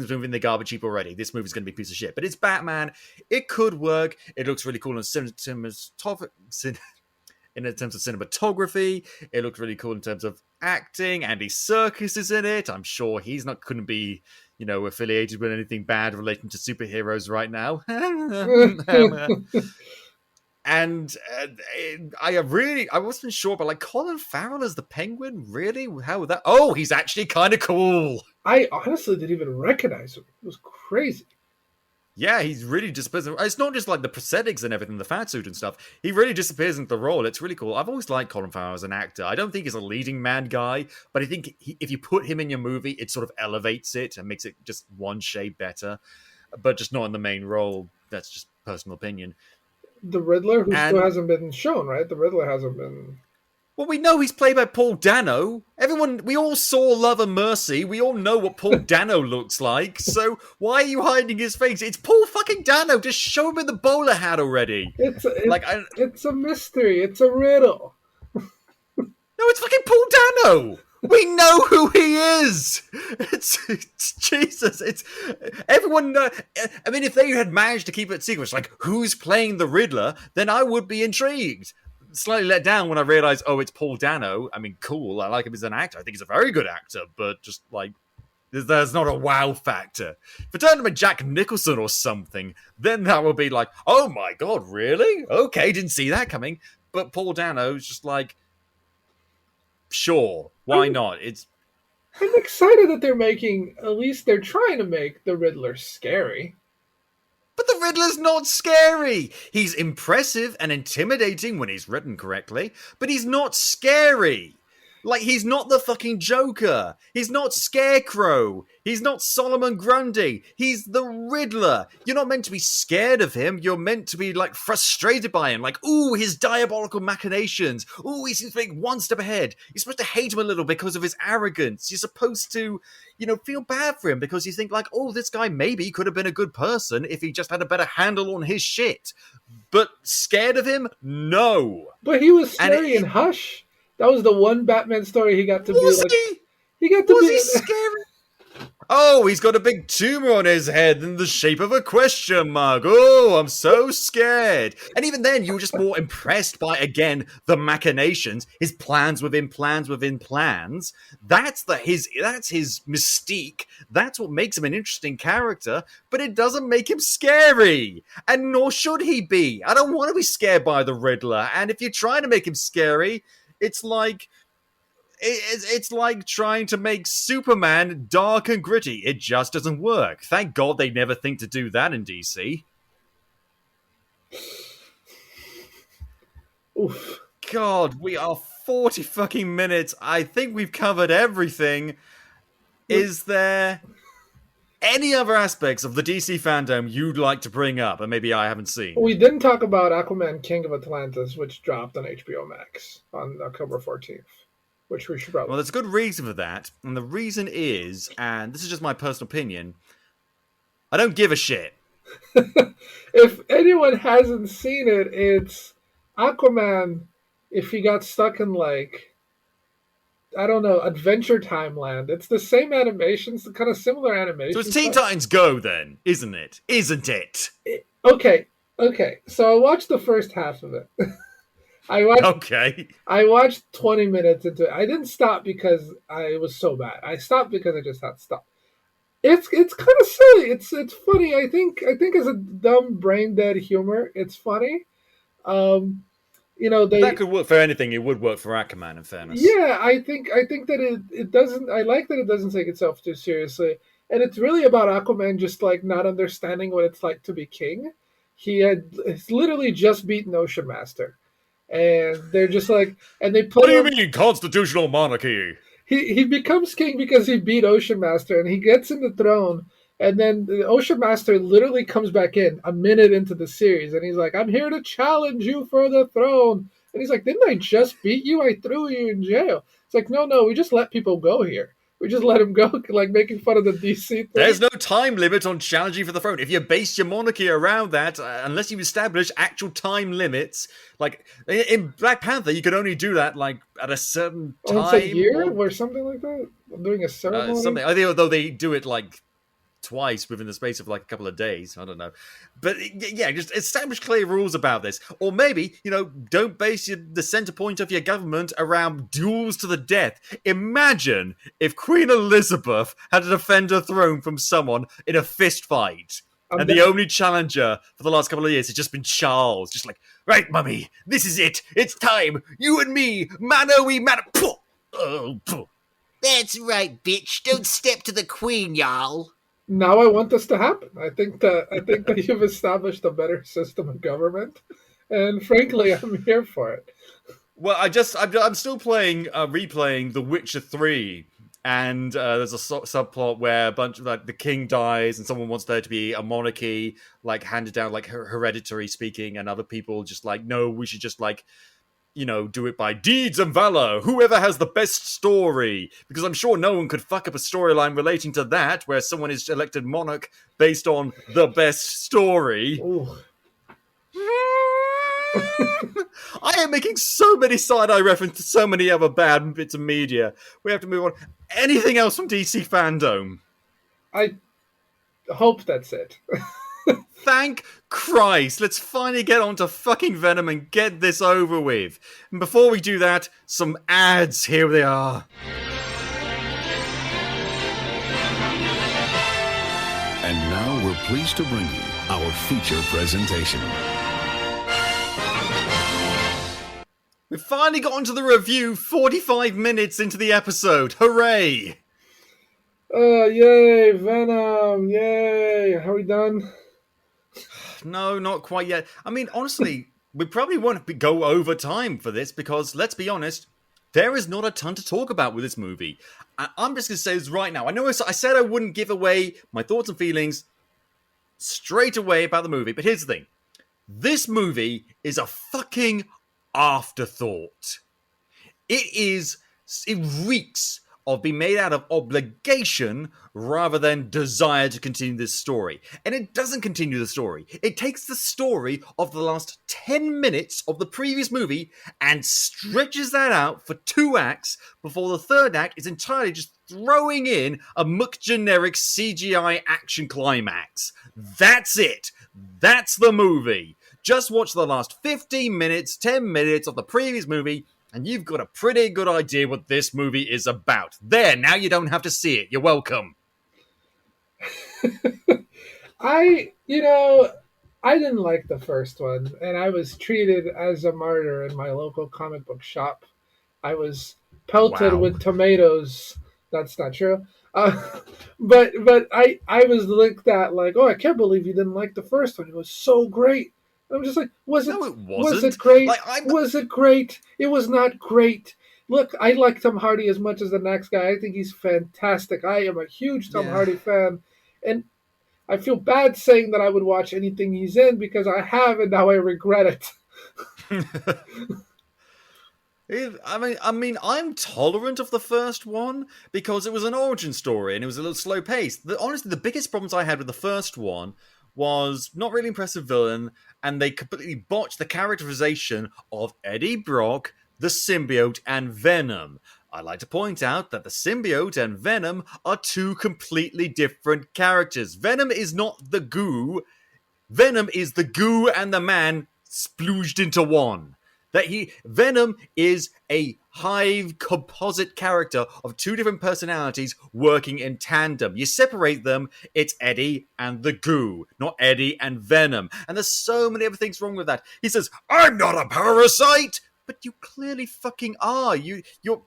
this movie in the garbage heap already. This movie's going to be a piece of shit. But it's Batman. It could work. It looks really cool in terms of cinematography. It looks really cool in terms of acting. Andy Serkis is in it. I'm sure he's couldn't be, affiliated with anything bad relating to superheroes right now. And I wasn't sure, but like Colin Farrell as the Penguin, really? How would that? Oh, he's actually kind of cool. I honestly didn't even recognize him. It was crazy. Yeah, he's really disappears. It's not just like the prosthetics and everything, the fat suit and stuff. He really disappears into the role. It's really cool. I've always liked Colin Farrell as an actor. I don't think he's a leading man guy, but I think if you put him in your movie, it sort of elevates it and makes it just one shade better, but just not in the main role. That's just personal opinion. The Riddler, who still hasn't been shown, right? The Riddler hasn't been... Well, we know he's played by Paul Dano. We all saw Love and Mercy. We all know what Paul Dano looks like. So why are you hiding his face? It's Paul fucking Dano. Just show him in the bowler hat already. It's a mystery. It's a riddle. No, it's fucking Paul Dano. We know who he is. It's Jesus. It's everyone. I mean, if they had managed to keep it secret, like who's playing the Riddler, then I would be intrigued. Slightly let down when I realized, it's Paul Dano. I mean, cool. I like him as an actor. I think he's a very good actor, but just like there's not a wow factor. If it turned him to Jack Nicholson or something, then that would be like, oh my god, really? Okay, didn't see that coming. But Paul Dano's just like, sure, why not? I'm excited that they're trying to make the Riddler scary. But the Riddler's not scary. He's impressive and intimidating when he's written correctly, but he's not scary. Like, he's not the fucking Joker. He's not Scarecrow. He's not Solomon Grundy. He's the Riddler. You're not meant to be scared of him. You're meant to be, like, frustrated by him. Like, ooh, his diabolical machinations. Ooh, he seems to be one step ahead. You're supposed to hate him a little because of his arrogance. You're supposed to, feel bad for him because you think, like, oh, this guy maybe could have been a good person if he just had a better handle on his shit. But scared of him? No. But he was scary in Hush. That was the one Batman story he got to be like. He got to be. Was he scary? Oh, he's got a big tumor on his head in the shape of a question mark. Oh, I'm so scared. And even then, you were just more impressed by, again, the machinations, his plans within plans within plans. That's his mystique. That's what makes him an interesting character, but it doesn't make him scary. And nor should he be. I don't want to be scared by the Riddler. And if you're trying to make him scary, it's like trying to make Superman dark and gritty. It just doesn't work. Thank God they never think to do that in DC. Oof. God, we are 40 fucking minutes. I think we've covered everything. Is there any other aspects of the DC fandom you'd like to bring up, and maybe I haven't seen? We didn't talk about Aquaman King of Atlantis, which dropped on HBO Max on October 14th. Which we should probably... Well, there's a good reason for that, and the reason is, and this is just my personal opinion, I don't give a shit. If anyone hasn't seen it, it's Aquaman if he got stuck in, like, I don't know, Adventure Time Land. It's the same animations, kind of similar animations. So it's Teen Titans Go then, isn't it? Isn't it? Okay. So I watched the first half of it. I watched 20 minutes into it. I didn't stop because it was so bad. I stopped because I just had to stop. It's kind of silly. It's funny. I think as a dumb brain dead humor, it's funny. That could work for anything. It would work for Aquaman, in fairness. Yeah, I think that it doesn't. I like that it doesn't take itself too seriously, and it's really about Aquaman just like not understanding what it's like to be king. He's literally just beaten Ocean Master. And they're just like, and they play. What do you mean, constitutional monarchy? He becomes king because he beat Ocean Master, and he gets in the throne. And then the Ocean Master literally comes back in a minute into the series, and he's like, "I'm here to challenge you for the throne." And he's like, "Didn't I just beat you? I threw you in jail." It's like, no, we just let people go here. We just let him go, like making fun of the DC thing. There's no time limit on challenging for the throne. If you base your monarchy around that, unless you establish actual time limits, like in Black Panther, you can only do that like at a certain time. Once a year or something like that? Doing a ceremony? I think although they do it like twice within the space of like a couple of days. I don't know. But yeah, just establish clear rules about this. Or maybe, don't base the center point of your government around duels to the death. Imagine if Queen Elizabeth had to defend her throne from someone in a fist fight. And the only challenger for the last couple of years has just been Charles. Just like, right, mummy, this is it. It's time. You and me, mano we mano. That's right, bitch. Don't step to the queen, y'all. Now I want this to happen. I think that you've established a better system of government, and frankly, I'm here for it. Well, I'm still replaying The Witcher 3, and there's a subplot where a bunch of like the king dies, and someone wants there to be a monarchy, like handed down, like hereditary speaking, and other people just like, no, we should just like, do it by deeds and valor. Whoever has the best story. Because I'm sure no one could fuck up a storyline relating to that, where someone is elected monarch based on the best story. I am making so many side-eye references to so many other bad bits of media. We have to move on. Anything else from DC Fandome? I hope that's it. Thank Christ. Let's finally get on to fucking Venom and get this over with. And before we do that, some ads. Here they are. And now we're pleased to bring you our feature presentation. We've finally gotten to the review 45 minutes into the episode. Hooray! Yay, Venom, yay. Are we done? No, not quite yet. I mean, honestly, we probably won't go over time for this because, let's be honest, there is not a ton to talk about with this movie. I'm just going to say this right now. I know I said I wouldn't give away my thoughts and feelings straight away about the movie, but here's the thing. This movie is a fucking afterthought. It reeks of being made out of obligation rather than desire to continue this story. And it doesn't continue the story. It takes the story of the last 10 minutes of the previous movie and stretches that out for 2 acts before the third act is entirely just throwing in a muck generic CGI action climax. That's it. That's the movie. Just watch the last 15 minutes, 10 minutes of the previous movie, and you've got a pretty good idea what this movie is about. There, now you don't have to see it. You're welcome. I didn't like the first one, and I was treated as a martyr in my local comic book shop. I was pelted with tomatoes. That's not true. But I was looked at like, oh, I can't believe you didn't like the first one. It was so great. I'm just like, was it? No, it wasn't. Was it great? Like, was it great? It was not great. Look, I like Tom Hardy as much as the next guy. I think he's fantastic. I am a huge Tom Hardy fan, and I feel bad saying that I would watch anything he's in because I have, and now I regret it. I mean, I'm tolerant of the first one because it was an origin story and it was a little slow paced. Honestly, the biggest problems I had with the first one was not really impressive villain, and they completely botched the characterization of Eddie Brock, the symbiote, and Venom. I'd like to point out that the symbiote and Venom are 2 completely different characters. Venom is not the goo. Venom is the goo and the man splooged into one. Venom is a hive composite character of 2 different personalities working in tandem. You separate them, it's Eddie and the goo, not Eddie and Venom. And there's so many other things wrong with that. He says, I'm not a parasite! But you clearly fucking are. You're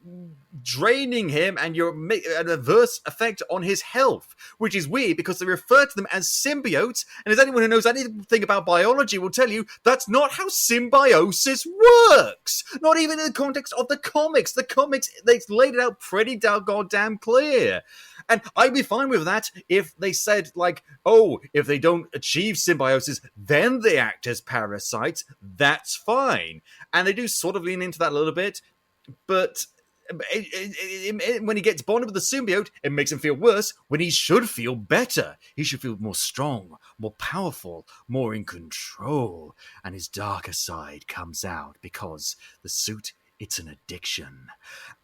draining him and you're an adverse effect on his health, which is weird because they refer to them as symbiotes. And as anyone who knows anything about biology will tell you, that's not how symbiosis works. Not even in the context of the comics. The comics, they laid it out pretty goddamn clear. And I'd be fine with that if they said, like, oh, if they don't achieve symbiosis, then they act as parasites. That's fine. And they do sort of lean into that a little bit. But when he gets bonded with the symbiote, it makes him feel worse when he should feel better. He should feel more strong, more powerful, more in control. And his darker side comes out because the suit, it's an addiction.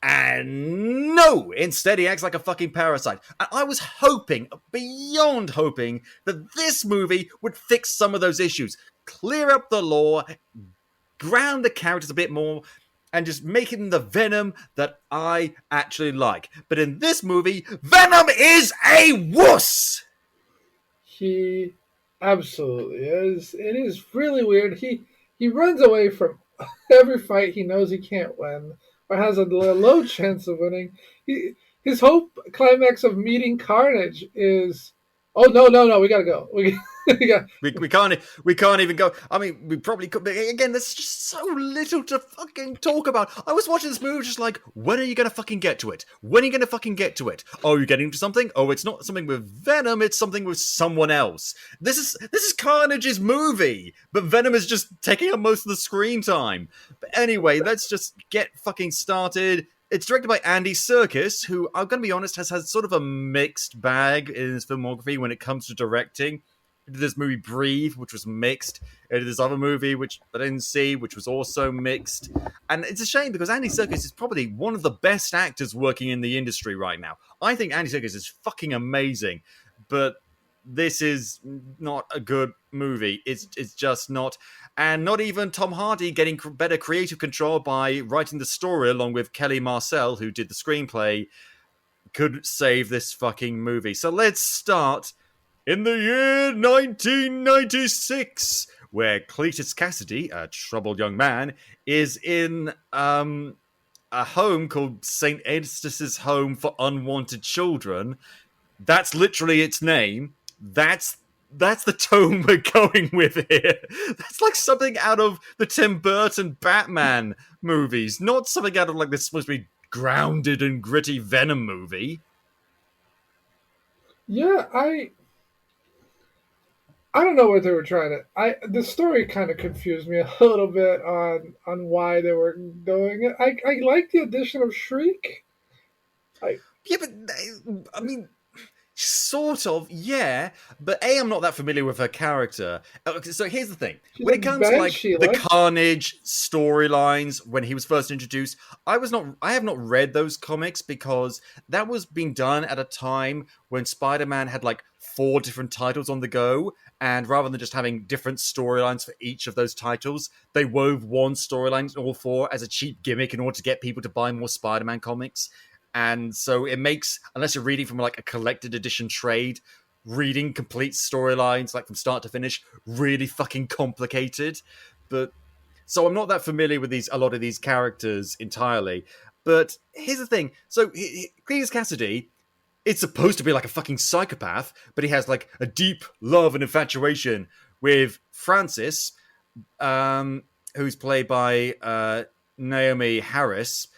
And no! Instead, he acts like a fucking parasite. And I was hoping, beyond hoping, that this movie would fix some of those issues. Clear up the lore, ground the characters a bit more, and just make him the Venom that I actually like. But in this movie, Venom is a wuss! He absolutely is. It is really weird. He runs away from every fight he knows he can't win, or has a low chance of winning. His whole climax of meeting Carnage is, oh no, we gotta go. We can't even go. I mean, we probably could, but again, there's just so little to fucking talk about. I was watching this movie just like, when are you gonna fucking get to it? When are you gonna fucking get to it? Oh, you're getting to something? Oh, it's not something with Venom, it's something with someone else. This is Carnage's movie, but Venom is just taking up most of the screen time. But anyway, let's just get fucking started. It's directed by Andy Serkis, who, I'm going to be honest, has had sort of a mixed bag in his filmography when it comes to directing. He did this movie Breathe, which was mixed. He did this other movie, which I didn't see, which was also mixed. And it's a shame because Andy Serkis is probably one of the best actors working in the industry right now. I think Andy Serkis is fucking amazing, but this is not a good movie. It's just not. And not even Tom Hardy getting better creative control by writing the story along with Kelly Marcel, who did the screenplay, could save this fucking movie. So let's start in the year 1996, where Cletus Cassidy, a troubled young man, is in a home called St. Eustace's Home for Unwanted Children. That's literally its name. That's the tone we're going with here. That's like something out of the Tim Burton Batman movies, not something out of like this supposed to be grounded and gritty Venom movie. Yeah, I don't know what they were trying to. The story kind of confused me a little bit on why they were doing it. I like the addition of Shriek. Yeah, but I mean, sort of, yeah. But I'm not that familiar with her character. So here's the thing: She's when a it comes to like banshee, the like- Carnage storylines, when he was first introduced, I have not read those comics because that was being done at a time when Spider-Man had like 4 different titles on the go, and rather than just having different storylines for each of those titles, they wove one storyline in all 4 as a cheap gimmick in order to get people to buy more Spider-Man comics. And so it makes, unless you're reading from like a collected edition trade, reading complete storylines like from start to finish really fucking complicated. But so I'm not that familiar with a lot of these characters entirely. But here's the thing: so Cletus Cassidy, it's supposed to be like a fucking psychopath, but he has like a deep love and infatuation with Francis, who's played by Naomi Harris.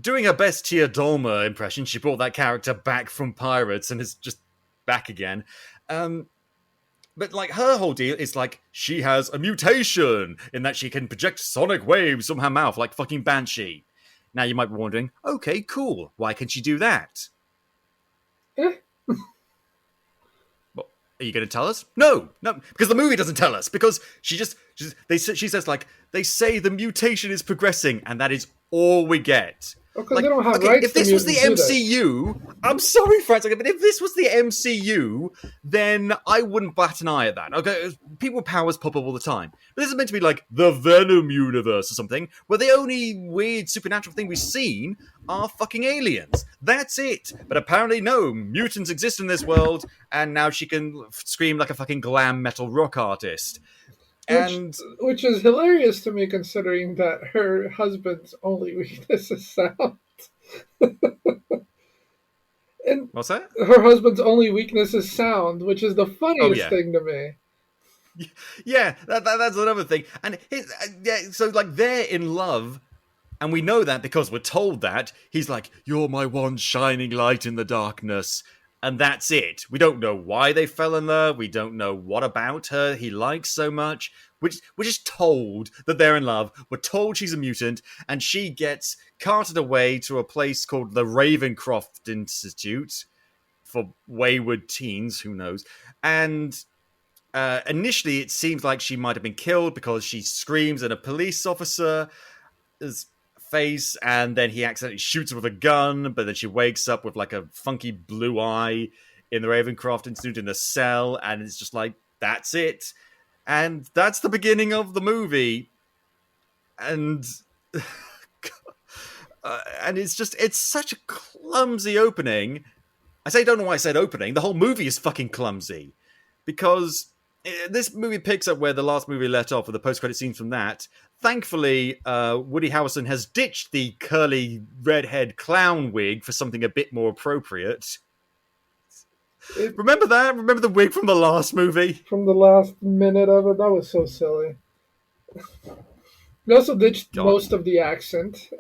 Doing her best Tia Dolma impression, she brought that character back from Pirates and is just back again. But like her whole deal is like she has a mutation in that she can project sonic waves from her mouth like fucking Banshee. Now you might be wondering, okay, cool, why can she do that? Well, are you going to tell us? No, because the movie doesn't tell us. Because she says like they say the mutation is progressing, and that is all we get. Because Like, they don't have okay, rights if this to was the mutants, do they? MCU, I'm sorry, Francis, but if this was the MCU, then I wouldn't bat an eye at that. Okay, people with powers pop up all the time, but this is meant to be like the Venom universe or something, where the only weird supernatural thing we've seen are fucking aliens. That's it. But apparently, no, mutants exist in this world, and now she can scream like a fucking glam metal rock artist. Which is hilarious to me, considering that her husband's only weakness is sound. And What's that? her husband's only weakness is sound, which is the funniest thing to me. Yeah, that's another thing. And so like they're in love, and we know that because we're told that. He's like, "You're my one shining light in the darkness." And that's it. We don't know why they fell in love. We don't know what about her he likes so much. We're just told that they're in love. We're told she's a mutant, and she gets carted away to a place called the Ravencroft Institute for wayward teens. Who knows? And initially, it seems like she might have been killed because she screams at a police officer's face, and then he accidentally shoots her with a gun, but then she wakes up with like a funky blue eye in the Ravencroft Institute in a cell, and it's just like, that's it. And that's the beginning of the movie. And and it's such a clumsy opening. I don't know why I said opening. The whole movie is fucking clumsy. Because this movie picks up where the last movie let off with the post-credit scenes from that. Thankfully, Woody Harrelson has ditched the curly redhead clown wig for something a bit more appropriate. Remember that? Remember the wig from the last movie? From the last minute of it, that was so silly. He also ditched most of the accent.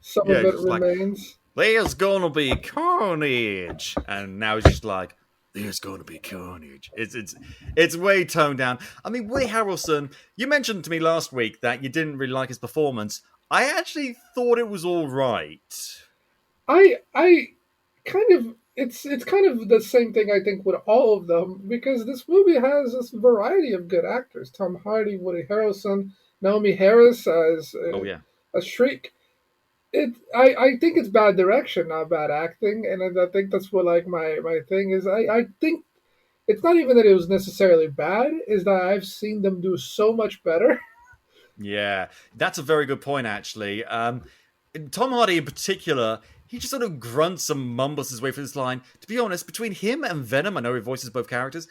Some of it remains. There's gonna be carnage, and now it's just like, there's gonna be carnage. It's way toned down. I mean, Woody Harrelson, you mentioned to me last week that you didn't really like his performance. I actually thought it was all right. I kind of it's kind of the same thing, I think, with all of them, because this movie has this variety of good actors: Tom Hardy, Woody Harrelson, Naomi Harris as a Shriek. I think it's bad direction, not bad acting, and I think that's what like my thing is. I think it's not even that it was necessarily bad; is that I've seen them do so much better. Yeah, that's a very good point, actually. Tom Hardy in particular, he just sort of grunts and mumbles his way through this line. To be honest, between him and Venom, I know he voices both characters,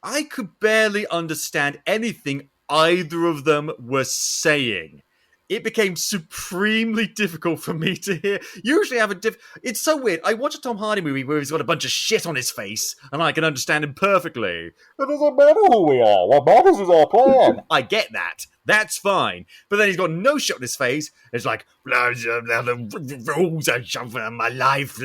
I could barely understand anything either of them were saying. It became supremely difficult for me to hear. Usually I have it's so weird. I watch a Tom Hardy movie where he's got a bunch of shit on his face, and I can understand him perfectly. It doesn't matter who we are. What matters is our plan. I get that. That's fine. But then he's got no shit on his face. It's like, the rules are something my life.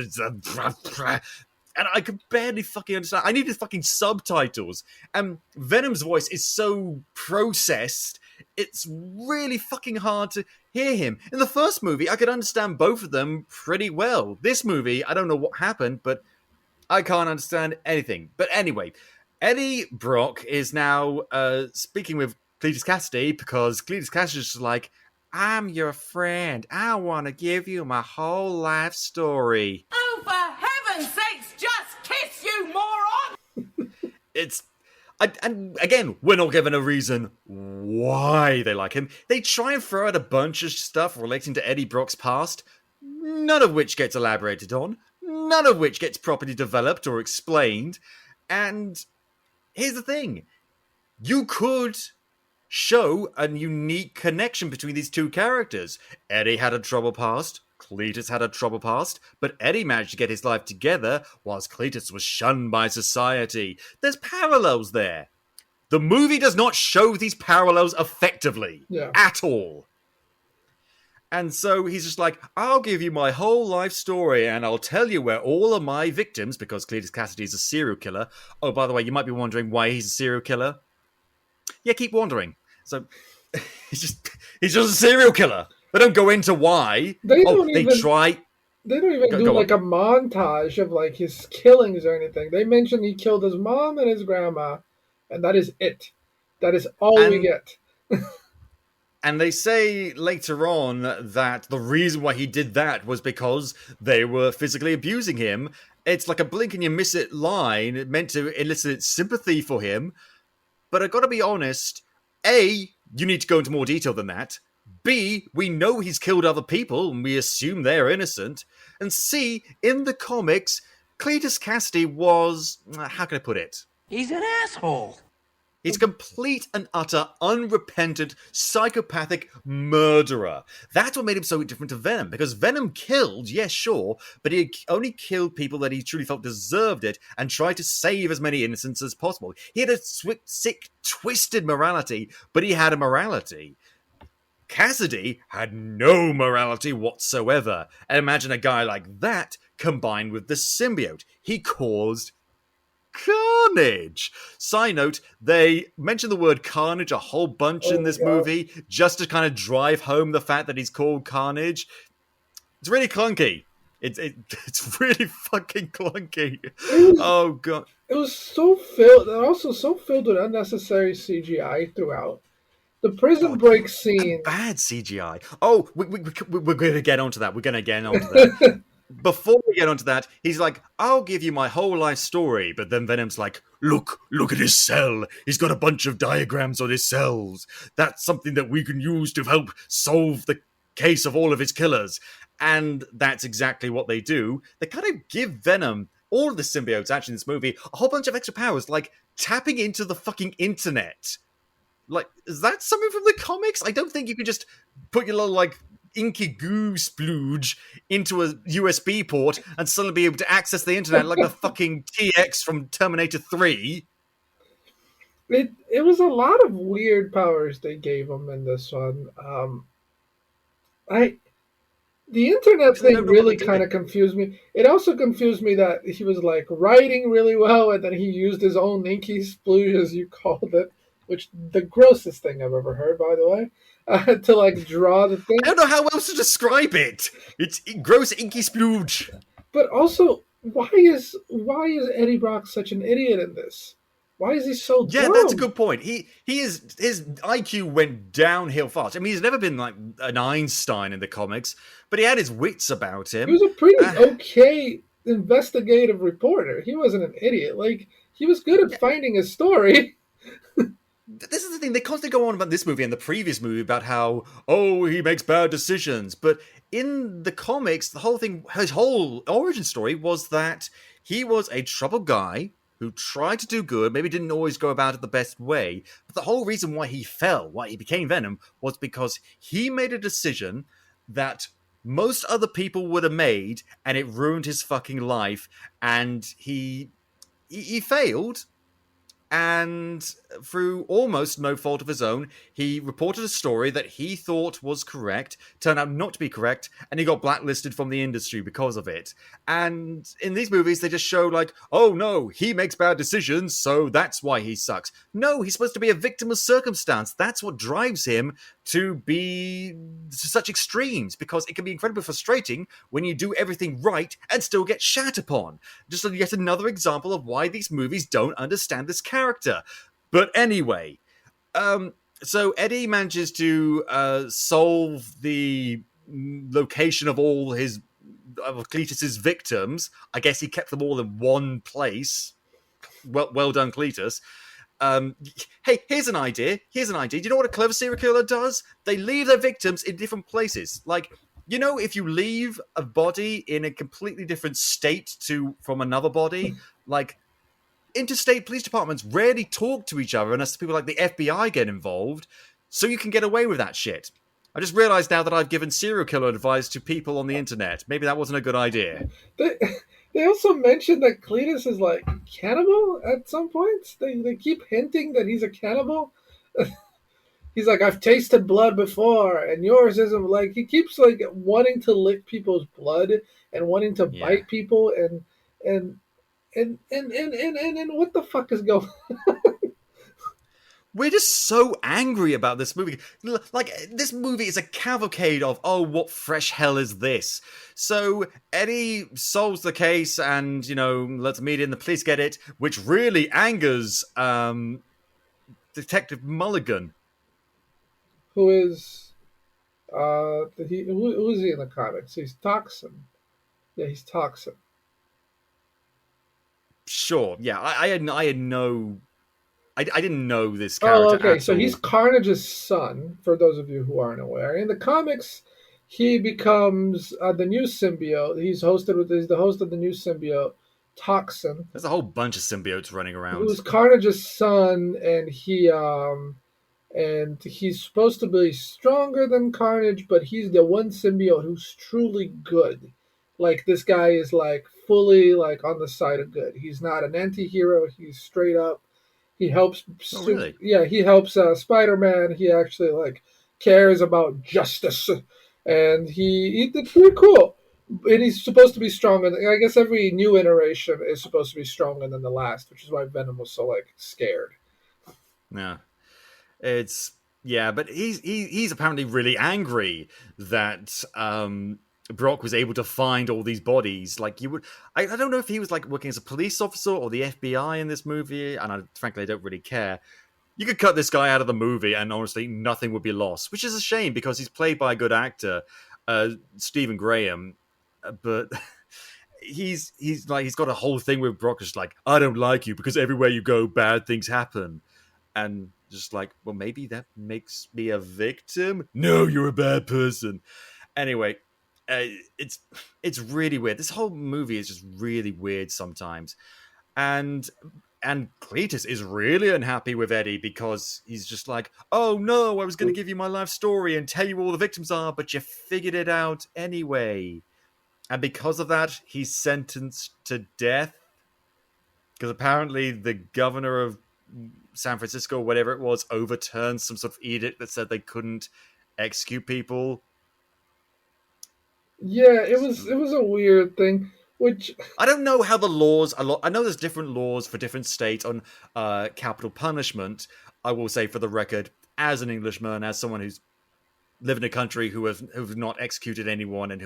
And I could barely fucking understand. I needed fucking subtitles. And Venom's voice is so processed it's really fucking hard to hear him. In the first movie, I could understand both of them pretty well. This movie, I don't know what happened, but I can't understand anything. But anyway, Eddie Brock is now speaking with Cletus Cassidy because Cletus Cassidy is just like, I'm your friend. I want to give you my whole life story. Oh, for heaven's sakes, just kiss, you moron! And again, we're not given a reason why they like him. They try and throw out a bunch of stuff relating to Eddie Brock's past, none of which gets elaborated on, none of which gets properly developed or explained. And here's the thing. You could show a unique connection between these two characters. Eddie had a troubled past. Cletus had a troubled past, but Eddie managed to get his life together whilst Cletus was shunned by society. There's parallels there. The movie does not show these parallels effectively at all. And so he's just like, I'll give you my whole life story and I'll tell you where all of my victims, because Cletus Cassidy is a serial killer. Oh, by the way, you might be wondering why he's a serial killer. Yeah, keep wondering. So he's just a serial killer. They don't go into why. They don't even do like a montage of like his killings or anything. They mention he killed his mom and his grandma, and that is it. That is all we get. And they say later on that the reason why he did that was because they were physically abusing him. It's like a blink and you miss it line meant to elicit sympathy for him. But I've got to be honest, A, you need to go into more detail than that. B, we know he's killed other people, and we assume they're innocent. And C, in the comics, Cletus Cassidy was... how can I put it? He's an asshole. He's a complete and utter, unrepentant, psychopathic murderer. That's what made him so different to Venom, because Venom killed, yes, sure, but he only killed people that he truly felt deserved it and tried to save as many innocents as possible. He had a sick, twisted morality, but he had a morality. Cassidy had no morality whatsoever. And imagine a guy like that combined with the symbiote. He caused carnage. Side note, they mention the word carnage a whole bunch in this movie just to kind of drive home the fact that he's called Carnage. It's really clunky. It's really fucking clunky. Oh god. It was so filled, and also so filled with unnecessary CGI throughout. The prison break scene. Bad CGI. Oh, we're going to get onto that. We're going to get onto that. Before we get onto that, he's like, I'll give you my whole life story. But then Venom's like, look at his cell. He's got a bunch of diagrams on his cells. That's something that we can use to help solve the case of all of his killers. And that's exactly what they do. They kind of give Venom, all of the symbiotes actually in this movie, a whole bunch of extra powers, like tapping into the fucking internet. Like, is that something from the comics? I don't think you could just put your little, like, inky goo splooge into a USB port and suddenly be able to access the internet like the fucking TX from Terminator 3. It was a lot of weird powers they gave him in this one. The internet thing really kind of confused me. It also confused me that he was, like, writing really well and then he used his own inky splooge, as you called it. Which, the grossest thing I've ever heard, by the way, to, like, draw the thing. I don't know how else to describe it. It's gross, inky splooge. But also, why is Eddie Brock such an idiot in this? Why is he so dumb? Yeah, that's a good point. His IQ went downhill fast. I mean, he's never been, like, an Einstein in the comics, but he had his wits about him. He was a pretty okay investigative reporter. He wasn't an idiot. Like, he was good at finding a story. This is the thing, they constantly go on about this movie and the previous movie about how, he makes bad decisions. But in the comics, the whole thing, his whole origin story was that he was a troubled guy who tried to do good, maybe didn't always go about it the best way. But the whole reason why he fell, why he became Venom, was because he made a decision that most other people would have made, and it ruined his fucking life. And he failed. And through almost no fault of his own, he reported a story that he thought was correct, turned out not to be correct, and he got blacklisted from the industry because of it. And in these movies, they just show like, oh no, he makes bad decisions, so that's why he sucks. No, he's supposed to be a victim of circumstance. That's what drives him to be to such extremes, because it can be incredibly frustrating when you do everything right and still get shat upon. Just yet another example of why these movies don't understand this character. But anyway, so Eddie manages to solve the location of all his of Cletus's victims. I guess he kept them all in one place. Well done, Cletus. Hey, here's an idea. Do you know what a clever serial killer does? They leave their victims in different places. Like, you know, if you leave a body in a completely different state from another body, like, interstate police departments rarely talk to each other unless people like the FBI get involved, so you can get away with that shit. I just realized now that I've given serial killer advice to people on the internet. Maybe that wasn't a good idea. They also mentioned that Cletus is like cannibal at some points. They keep hinting that he's a cannibal. He's like, I've tasted blood before, and yours isn't. Like, he keeps like wanting to lick people's blood and wanting to bite people and what the fuck is going on? We're just so angry about this movie. Like, this movie is a cavalcade of, oh, what fresh hell is this? So Eddie solves the case and, you know, lets meet in, the police get it, which really angers Detective Mulligan. Who is, who is he in the comics? He's Toxin. Yeah, he's Toxin. Sure, yeah, I didn't know this character. Oh, okay. So he's Carnage's son. For those of you who aren't aware, in the comics, he becomes the new symbiote. He's the host of the new symbiote, Toxin. There's a whole bunch of symbiotes running around. Who's Carnage's son, and he's supposed to be stronger than Carnage, but he's the one symbiote who's truly good. Like, this guy is like fully like on the side of good. He's not an anti-hero. He's straight up. He helps. Oh, really? Yeah, he helps Spider-Man. He actually like cares about justice, and he did pretty cool. And he's supposed to be stronger. I guess every new iteration is supposed to be stronger than the last, which is why Venom was so like scared. Yeah, but he's apparently really angry that Brock was able to find all these bodies. Like, I don't know if he was like working as a police officer or the FBI in this movie, and frankly I don't really care. You could cut this guy out of the movie and honestly nothing would be lost, which is a shame because he's played by a good actor, Stephen Graham, but he's got a whole thing with Brock just like, I don't like you because everywhere you go bad things happen, and just like, well, maybe that makes me a victim. No, you're a bad person. Anyway, it's really weird. This whole movie is just really weird sometimes, and Cletus is really unhappy with Eddie because he's just like, oh no, I was going to give you my life story and tell you all the victims are, but you figured it out anyway. And because of that, he's sentenced to death because apparently the governor of San Francisco, whatever it was, overturned some sort of edict that said they couldn't execute people. Yeah, it was a weird thing, which I don't know how the laws are. I know there's different laws for different states on capital punishment. I will say, for the record, as an Englishman, as someone who's lived in a country who've not executed anyone and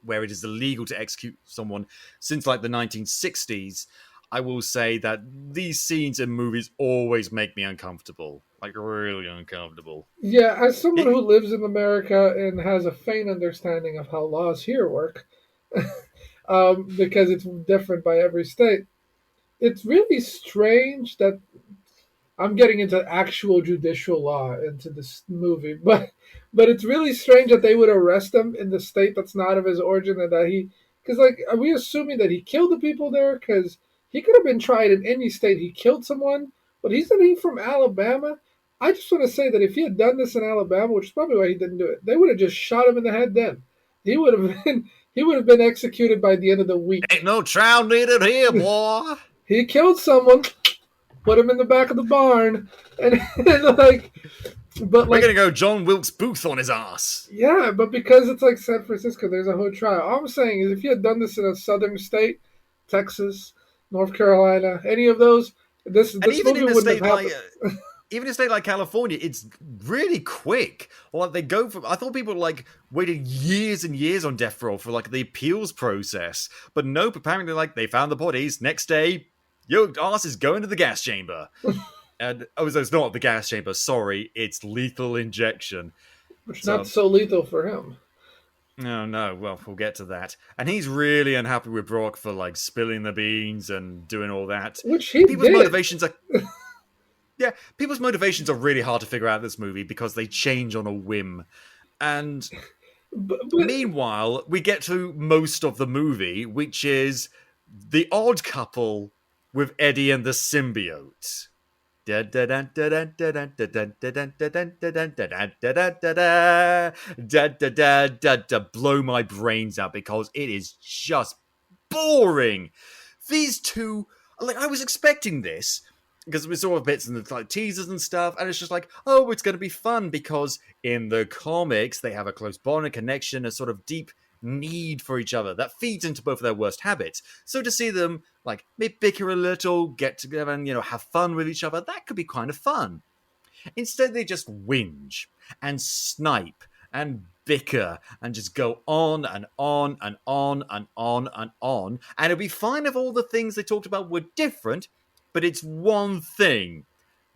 where it is illegal to execute someone since like the 1960s, I will say that these scenes in movies always make me uncomfortable. Like, really uncomfortable. Yeah, as someone who lives in America and has a faint understanding of how laws here work, because it's different by every state, it's really strange that I'm getting into actual judicial law into this movie, but it's really strange that they would arrest him in the state that's not of his origin, and that because like, are we assuming that he killed the people there? Because he could have been tried in any state. He killed someone, but he's from Alabama. I just want to say that if he had done this in Alabama, which is probably why he didn't do it, they would have just shot him in the head then. He would have been executed by the end of the week. Ain't no trial needed here, boy. He killed someone. put him in the back of the barn, and like, but We're like, gonna go John Wilkes Booth on his ass. yeah, but because it's like San Francisco, there's a whole trial. All I'm saying is, if you had done this in a southern state, Texas, North Carolina, any of those, this And even movie in a wouldn't state have like, happened. even in a state like California, it's really quick. Like they go for. I thought people like waited years and years on death row for like the appeals process, but nope. Apparently, like they found the bodies next day. Your ass is going to the gas chamber. And so it's not the gas chamber. Sorry, it's lethal injection. It's not so lethal for him. No. Well, we'll get to that. And he's really unhappy with Brock for like spilling the beans and doing all that. Which he People's did. motivations are. Yeah, people's motivations are really hard to figure out in this movie because they change on a whim. And But meanwhile, we get to most of the movie, which is the odd couple with Eddie and the symbiote. Blow my brains out because it is just boring. These two, like, I was expecting this because we saw bits in the like teasers and stuff, and it's just like, oh, it's going to be fun because in the comics they have a close bond and connection, a sort of deep need for each other that feeds into both of their worst habits. So to see them like maybe bicker a little, get together, and have fun with each other, that could be kind of fun. Instead, they just whinge and snipe and bicker and just go on and on and on and on and on. And it'd be fine if all the things they talked about were different, but it's one thing.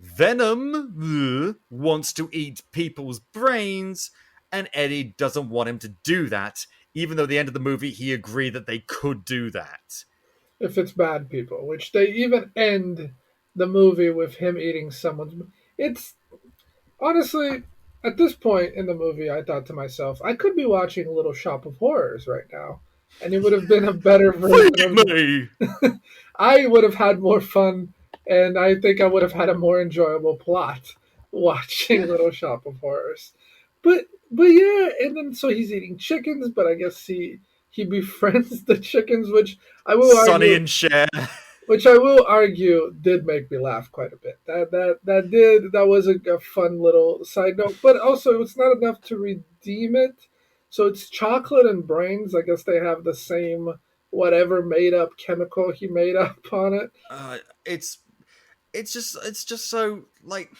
Venom wants to eat people's brains, and Eddie doesn't want him to do that, even though at the end of the movie he agreed that they could do that. if it's bad people, which they even end the movie with him eating someone's. It's honestly, at this point in the movie, I thought to myself, I could be watching Little Shop of Horrors right now, and it would have been a better version of Me! I would have had more fun, and I think I would have had a more enjoyable plot watching Little Shop of Horrors. But yeah, and then so he's eating chickens, but I guess he befriends the chickens, which I will Sonny argue, and Cher. which I will argue did make me laugh quite a bit. That was a fun little side note, but also it's not enough to redeem it. So it's chocolate and brains. I guess they have the same whatever made up chemical he made up on it. It's just so like,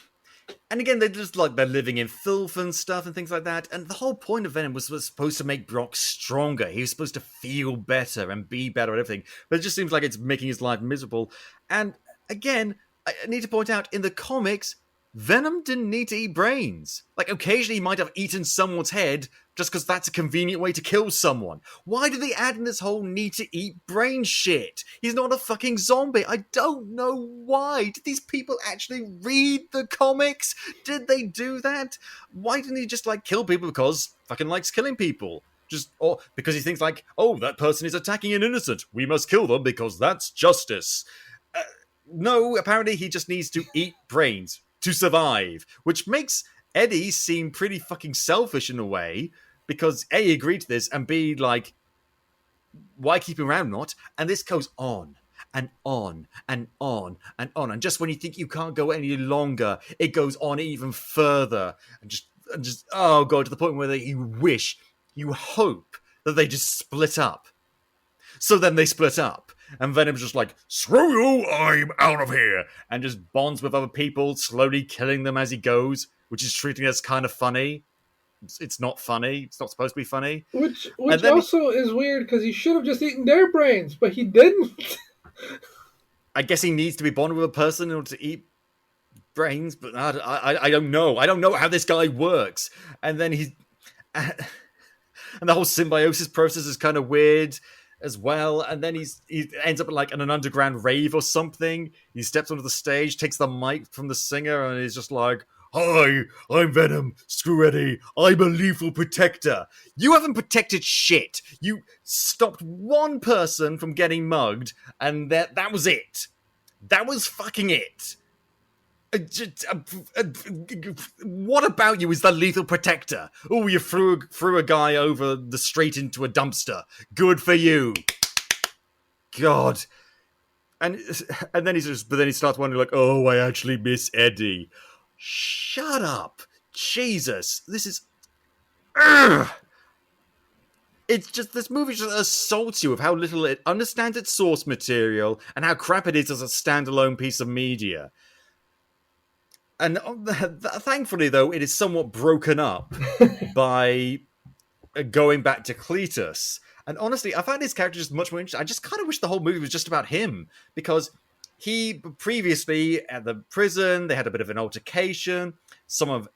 and again they're just like they're living in filth and stuff and things like that. And the whole point of Venom was supposed to make Brock stronger. He was supposed to feel better and be better at everything. But it just seems like it's making his life miserable. And again, I need to point out in the comics, Venom didn't need to eat brains. Like, occasionally he might have eaten someone's head just because that's a convenient way to kill someone. Why did they add in this whole need to eat brain shit? He's not a fucking zombie. I don't know why. Did these people actually read the comics? Did they do that? Why didn't he just, like, kill people because fucking likes killing people? Or because he thinks, like, oh, that person is attacking an innocent. We must kill them because that's justice. No, apparently he just needs to eat brains to survive, which makes Eddie seem pretty fucking selfish in a way, because A, agreed to this, and B, like, why keep him around not? And this goes on and on and on and on, and just when you think you can't go any longer, it goes on even further, and just oh god, to the point where you hope that they just split up. So then they split up, and Venom's just like, screw you, I'm out of here, and just bonds with other people, slowly killing them as he goes, which is treating it as kind of funny. It's not funny. It's not supposed to be funny. Which also is weird, because he should have just eaten their brains, but he didn't. I guess he needs to be bonded with a person in order to eat brains, but I don't know. I don't know how this guy works. And then and the whole symbiosis process is kind of weird as well. And then he ends up like in an underground rave or something. He steps onto the stage, takes the mic from the singer, and he's just like, hi, I'm Venom. Screw Eddie. I'm a lethal protector. You haven't protected shit. You stopped one person from getting mugged, and that was it. That was fucking it. What about you is the lethal protector? Oh, you threw a guy over the street into a dumpster. Good for you. God. And then but then he starts wondering, like, oh, I actually miss Eddie. Shut up. Jesus. This is... Ugh. It's just, this movie just assaults you with how little it understands its source material and how crap it is as a standalone piece of media. And thankfully, though, it is somewhat broken up by going back to Cletus. And honestly, I find his character just much more interesting. I just kind of wish the whole movie was just about him, because he previously at the prison, they had a bit of an altercation. Some of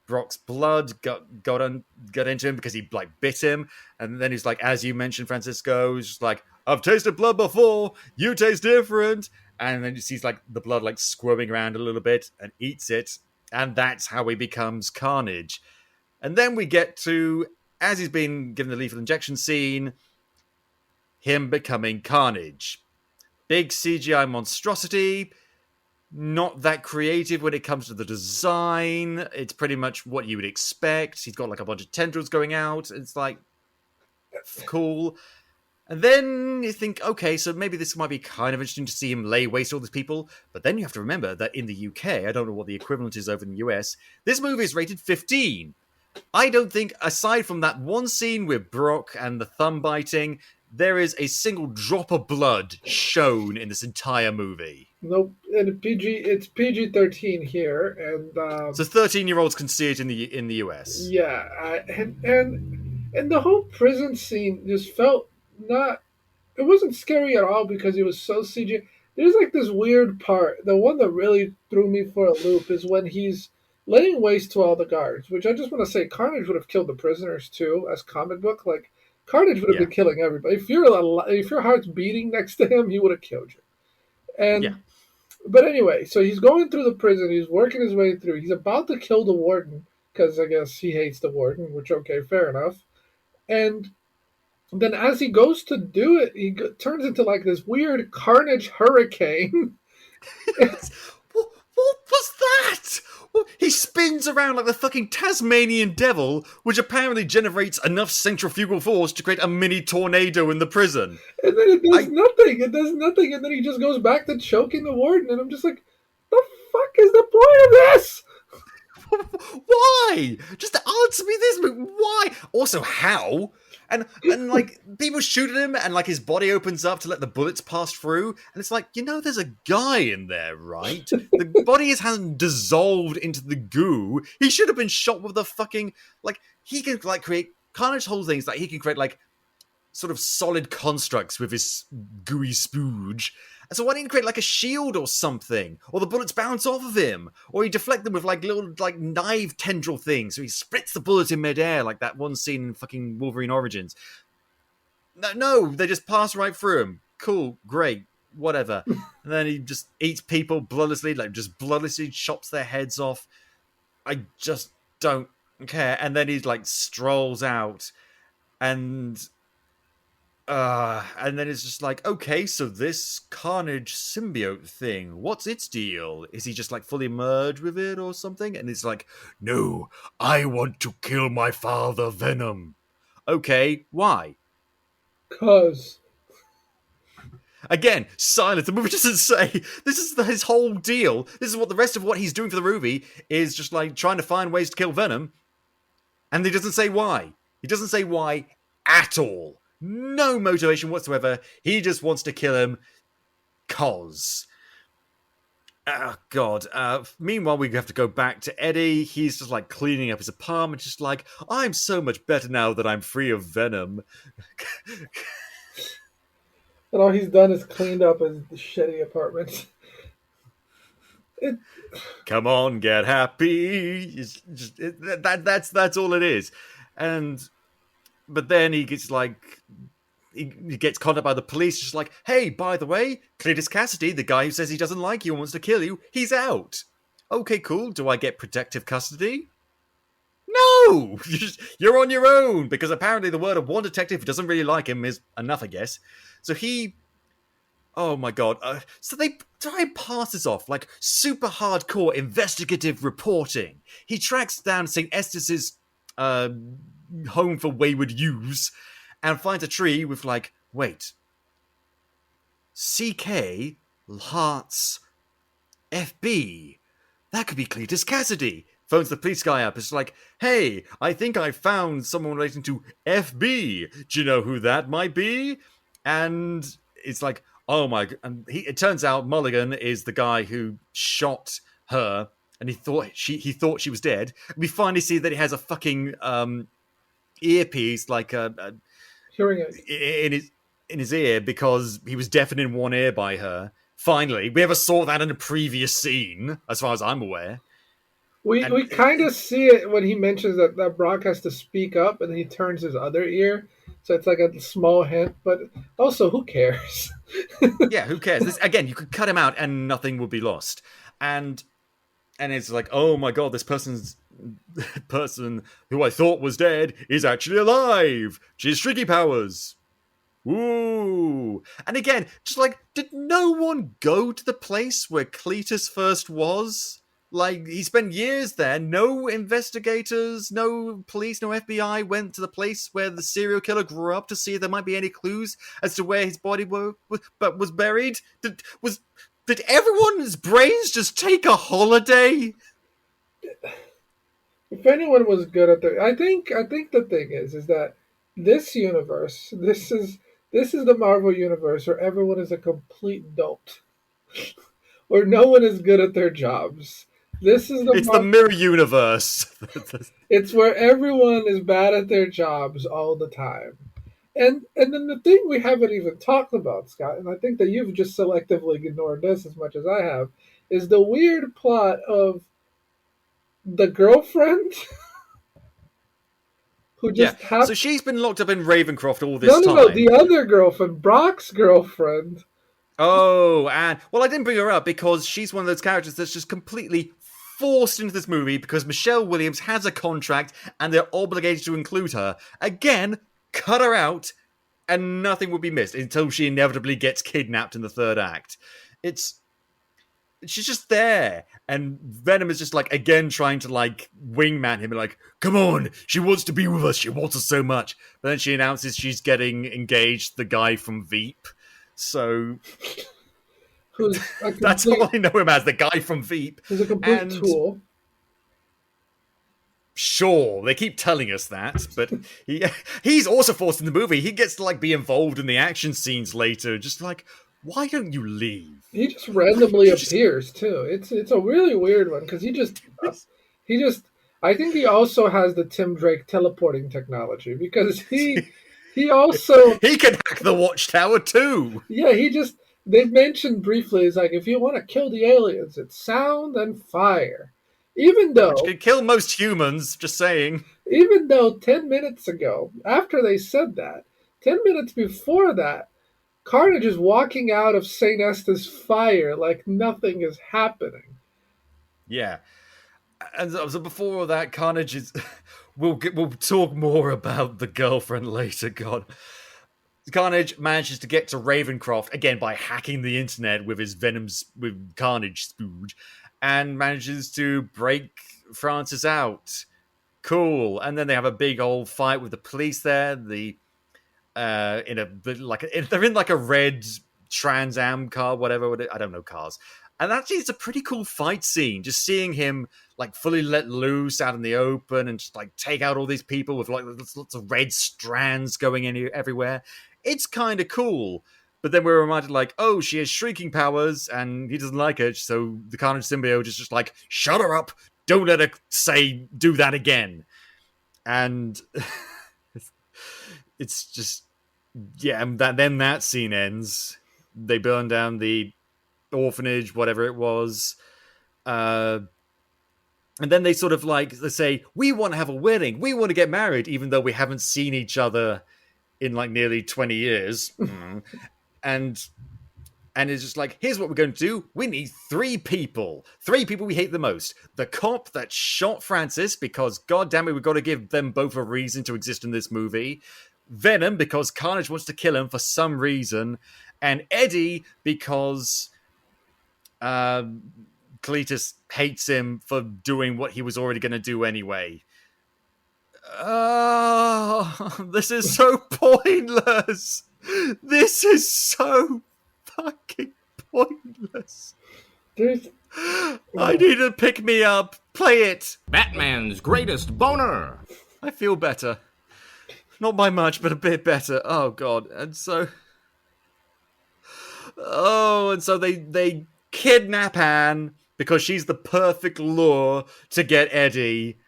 Brock's blood got into him because he like bit him, and then he's like, as you mentioned, Francisco, he's just like, I've tasted blood before, you taste different, and then he sees like the blood like squirming around a little bit and eats it, and that's how he becomes Carnage. And then we get to, as he's been given the lethal injection scene, him becoming Carnage. Big CGI monstrosity, not that creative when it comes to the design. It's pretty much what you would expect. He's got like a bunch of tendrils going out. It's like, cool. And then you think, okay, so maybe this might be kind of interesting to see him lay waste to all these people. But then you have to remember that in the UK, I don't know what the equivalent is over in the US, this movie is rated 15. I don't think, aside from that one scene with Brock and the thumb biting, there is a single drop of blood shown in this entire movie. Nope, and it's PG-13 here, and so 13-year-olds can see it in the US. Yeah, and the whole prison scene just felt not. It wasn't scary at all because it was so CG. There's like this weird part. The one that really threw me for a loop is when he's laying waste to all the guards. Which I just want to say, Carnage would have killed the prisoners too, as comic book. Like Carnage would have been killing everybody. If your heart's beating next to him, he would have killed you. And but anyway, so he's going through the prison. He's working his way through. He's about to kill the warden because I guess he hates the warden. Which okay, fair enough. And then as he goes to do it, he turns into like this weird Carnage hurricane. What was that? He spins around like the fucking Tasmanian devil, which apparently generates enough centrifugal force to create a mini tornado in the prison. And then it does nothing. It does nothing. And then he just goes back to choking the warden. And I'm just like, the fuck is the point of this? Why? Just answer me this, but why? Also, how? And like people shoot at him, and like his body opens up to let the bullets pass through, and it's like, there's a guy in there, right? The body hasn't dissolved into the goo. He should have been shot with a fucking like. He can like create Carnage whole things like he can create like sort of solid constructs with his gooey spooge. So why didn't he create like a shield or something? Or the bullets bounce off of him? Or he deflect them with like little like knife tendril things. So he splits the bullet in midair like that one scene in fucking Wolverine Origins. No, they just pass right through him. Cool, great, whatever. And then he just eats people bloodlessly, like just bloodlessly chops their heads off. I just don't care. And then he like strolls out and then it's just like, okay, so this Carnage symbiote thing, what's its deal? Is he just like fully merged with it or something? And it's like, no, I want to kill my father, Venom. Okay, why? 'Cause. Again, silence. The movie doesn't say. This is his whole deal. This is what the rest of what he's doing for the movie is just like trying to find ways to kill Venom. And he doesn't say why. He doesn't say why at all. No motivation whatsoever. He just wants to kill him. Cause. Oh, God. Meanwhile, we have to go back to Eddie. He's just like cleaning up his apartment, just like, I'm so much better now that I'm free of Venom. And all he's done is cleaned up his shitty apartment. Come on, get happy. That's all it is. But then he gets like, he gets caught up by the police, just like, hey, by the way, Cletus Cassidy, the guy who says he doesn't like you and wants to kill you, he's out. Okay, cool. Do I get protective custody? No! You're on your own, because apparently the word of one detective who doesn't really like him is enough, I guess. So he... Oh my god. So they try and pass this off like super hardcore investigative reporting. He tracks down St. Estes' home for wayward youths and finds a tree with like, wait, CK Hearts FB. That could be Cletus Cassidy. Phones the police guy up. It's like, hey, I think I found someone relating to FB. Do you know who that might be? And it's like, oh my... And it turns out Mulligan is the guy who shot her, and he thought she was dead. We finally see that he has a fucking earpiece, like a Hearing aid. in his ear, because he was deafened in one ear by her. Finally, we never saw that in a previous scene, as far as I'm aware. We kind of see it when he mentions that Brock has to speak up, and then he turns his other ear. So it's like a small hint, but also, who cares? Yeah, who cares? Again, you could cut him out and nothing would be lost. And it's like, oh my god, this person who I thought was dead is actually alive. She has streaky powers. Ooh. And again, just like, did no one go to the place where Cletus first was? Like, he spent years there. No investigators, no police, no FBI went to the place where the serial killer grew up to see if there might be any clues as to where his body was buried. Did everyone's brains just take a holiday? If anyone was good at I think the thing is that this universe, this is the Marvel universe where everyone is a complete dolt, where no one is good at their jobs. It's the mirror universe. It's where everyone is bad at their jobs all the time. And then the thing we haven't even talked about, Scott, and I think that you've just selectively ignored this as much as I have, is the weird plot of the girlfriend who just so she's been locked up in Ravencroft all this time. No, the other girlfriend, Brock's girlfriend. Oh, and well, I didn't bring her up because she's one of those characters that's just completely forced into this movie because Michelle Williams has a contract and they're obligated to include her. Again, cut her out and nothing will be missed until she inevitably gets kidnapped in the third act. She's just there, and Venom is just like, again, trying to like wingman him and like, come on, she wants to be with us, she wants us so much. But then she announces she's getting engaged to the guy from Veep. So that's all I know him as, the guy from Veep. He's a complete tool. Sure, they keep telling us that, but he's also forced in the movie. He gets to like be involved in the action scenes later, just like, why don't you leave? He just randomly appears too. It's a really weird one because he just I think he also has the Tim Drake teleporting technology because he also he can hack the Watchtower too. Yeah, they mentioned briefly, it's like, if you want to kill the aliens, it's sound and fire. Even though which could kill most humans, just saying. Even though 10 minutes ago, after they said that, 10 minutes before that, Carnage is walking out of St. Estes fire like nothing is happening. Yeah. And so before that, Carnage is... We'll talk more about the girlfriend later, God. Carnage manages to get to Ravencroft, again, by hacking the internet with his with Carnage spooge, and manages to break Francis out. Cool. And then they have a big old fight with the police there. They're in like a red Trans Am car, whatever. I don't know cars. And actually, it's a pretty cool fight scene. Just seeing him like fully let loose out in the open and just like take out all these people with like lots of red strands going in everywhere. It's kind of cool. But then we're reminded like, oh, she has shrieking powers and he doesn't like it. So the Carnage symbiote is just like, shut her up. Don't let her do that again. And it's just, yeah, then that scene ends. They burn down the orphanage, whatever it was. And then they sort of like, they say, we want to have a wedding. We want to get married, even though we haven't seen each other in like nearly 20 years. And it's just like, here's what we're going to do. We need 3 people. 3 people we hate the most. The cop that shot Francis, because goddamn it, we've got to give them both a reason to exist in this movie. Venom, because Carnage wants to kill him for some reason. And Eddie, because Cletus hates him for doing what he was already going to do anyway. Oh, this is so pointless. This is so fucking pointless. There's I need to pick me up. Play it. Batman's greatest boner. I feel better. Not by much, but a bit better. Oh, God. And so they kidnap Anne because she's the perfect lure to get Eddie.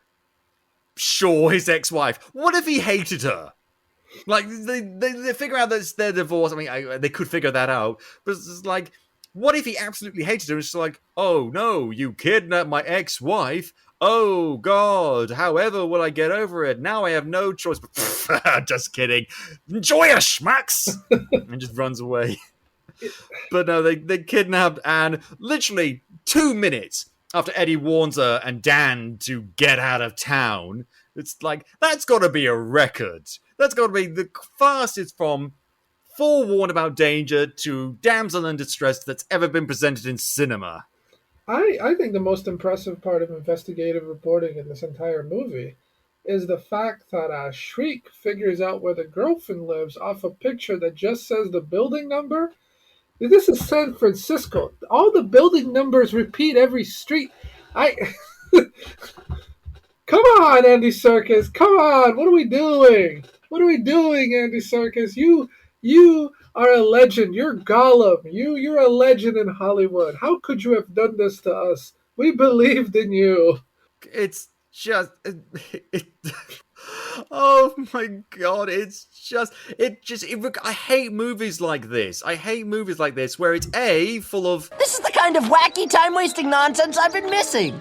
Sure, his ex-wife. What if he hated her? Like, they figure out that it's their divorce. I mean, they could figure that out. But it's like, what if he absolutely hated her? It's like, oh, no, you kidnapped my ex-wife. Oh, God, however will I get over it? Now I have no choice. But just kidding. Enjoy your schmucks! And just runs away. But no, they kidnapped Anne literally 2 minutes after Eddie warns her and Dan to get out of town. It's like, that's got to be a record. That's got to be the fastest from forewarned about danger to damsel in distress that's ever been presented in cinema. I think the most impressive part of investigative reporting in this entire movie is the fact that Shriek figures out where the girlfriend lives off a picture that just says the building number. This is San Francisco. All the building numbers repeat every street. Come on, Andy Serkis. Come on. What are we doing? What are we doing, Andy Serkis? You are a legend. You're Gollum. You're a legend in Hollywood. How could you have done this to us? We believed in you. It's just... oh my God, I hate movies like this. I hate movies like this where it's full of... This is the kind of wacky, time-wasting nonsense I've been missing.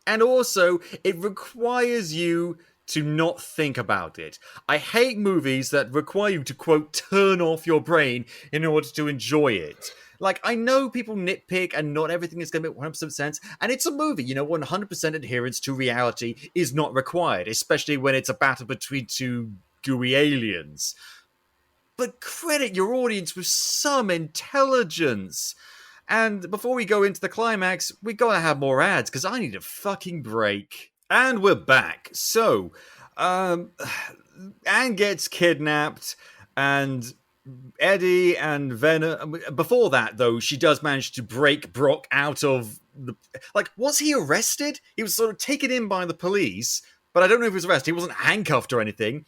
And also, it requires you to not think about it. I hate movies that require you to, quote, turn off your brain in order to enjoy it. Like, I know people nitpick and not everything is going to make 100% sense, and it's a movie, 100% adherence to reality is not required, especially when it's a battle between two gooey aliens. But credit your audience with some intelligence. And before we go into the climax, we gotta have more ads, because I need a fucking break. And we're back. So, Anne gets kidnapped, and Eddie and Venom... Before that, though, she does manage to break Brock out of the... Like, was he arrested? He was sort of taken in by the police, but I don't know if he was arrested. He wasn't handcuffed or anything.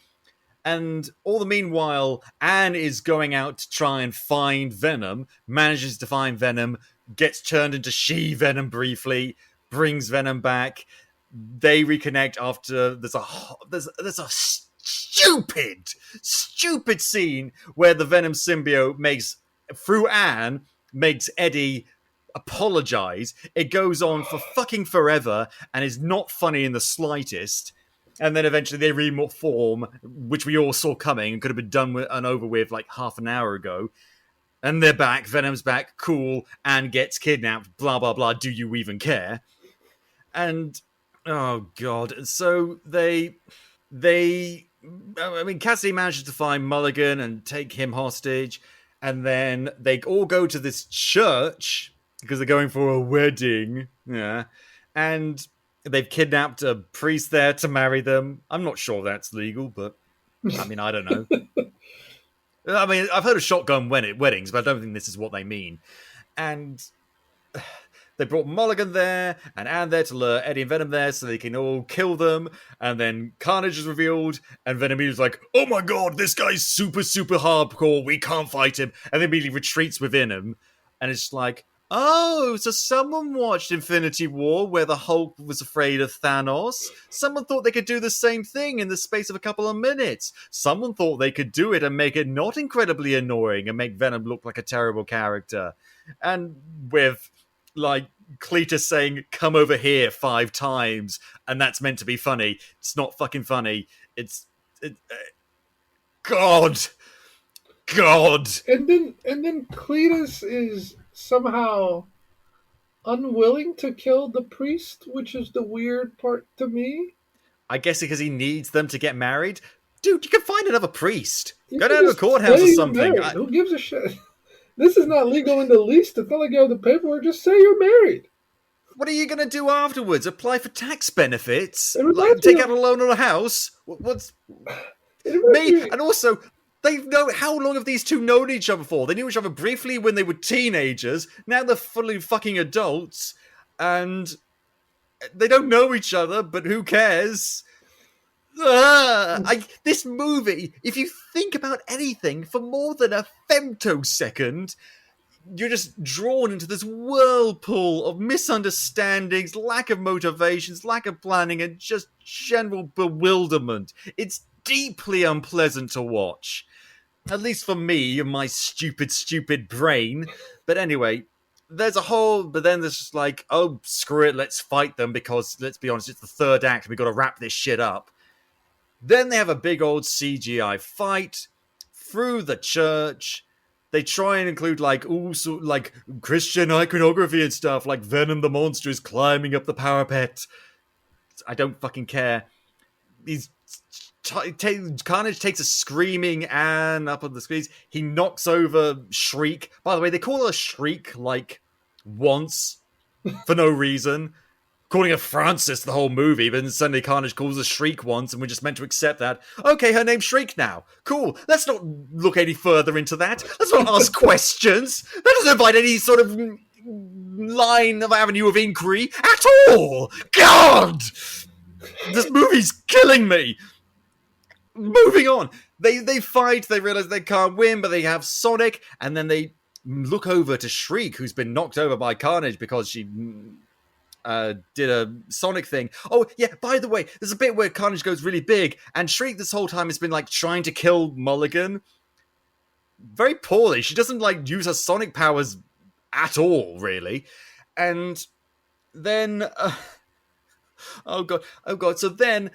And all the meanwhile, Anne is going out to try and find Venom, manages to find Venom, gets turned into She-Venom briefly, brings Venom back. They reconnect after there's a stupid scene where the Venom symbiote through Anne, makes Eddie apologize. It goes on for fucking forever and is not funny in the slightest. And then eventually they reform, which we all saw coming and could have been done with and over with like half an hour ago. And they're back. Venom's back. Cool. Anne gets kidnapped. Blah, blah, blah. Do you even care? And, oh, God. So Cassidy manages to find Mulligan and take him hostage. And then they all go to this church because they're going for a wedding. Yeah. And they've kidnapped a priest there to marry them. I'm not sure that's legal, but I don't know. I've heard of shotgun weddings, but I don't think this is what they mean. And they brought Mulligan there and Anne there to lure Eddie and Venom there so they can all kill them. And then Carnage is revealed, and Venom is like, oh my God, this guy's super, super hardcore. We can't fight him. And then immediately retreats within him. And it's like, oh, so someone watched Infinity War where the Hulk was afraid of Thanos. Someone thought they could do the same thing in the space of a couple of minutes. Someone thought they could do it and make it not incredibly annoying and make Venom look like a terrible character. And with, like, Cletus saying, come over here 5 times, and that's meant to be funny. It's not fucking funny. God! And then Cletus is somehow unwilling to kill the priest, which is the weird part to me. I guess because he needs them to get married. Dude, you can find another priest. You Go down to the courthouse or something. Who gives a shit? This is not legal in the least. It's not like you have the paperwork. Just say you're married. What are you going to do afterwards? Apply for tax benefits? It Like, take out a loan on a house? What's... Me, and also, How long have these two known each other for? They knew each other briefly when they were teenagers. Now they're fully fucking adults, and they don't know each other. But who cares? This movie, if you think about anything for more than a femtosecond, you're just drawn into this whirlpool of misunderstandings, lack of motivations, lack of planning, and just general bewilderment. It's deeply unpleasant to watch. At least for me and my stupid brain. But anyway, but then there's just like, oh, screw it, let's fight them because, let's be honest, it's the third act, we've got to wrap this shit up. Then they have a big old CGI fight through the church. They try and include like Christian iconography and stuff, like Venom the monster is climbing up the parapet. I don't fucking care. Carnage takes a screaming Anne up on the screens. He knocks over Shriek. By the way, they call her Shriek like once for no reason. Calling her Francis the whole movie, but then suddenly Carnage calls her Shriek once, and we're just meant to accept that. Okay, her name's Shriek now. Cool. Let's not look any further into that. Let's not ask questions. That doesn't invite any sort of line of avenue of inquiry at all. God! This movie's killing me. Moving on. They fight, they realize they can't win, but they have Sonic, and then they look over to Shriek, who's been knocked over by Carnage because she did a Sonic thing. Oh, yeah, by the way, there's a bit where Carnage goes really big, and Shriek this whole time has been, like, trying to kill Mulligan. Very poorly. She doesn't, like, use her Sonic powers at all, really. And then... oh, God. So then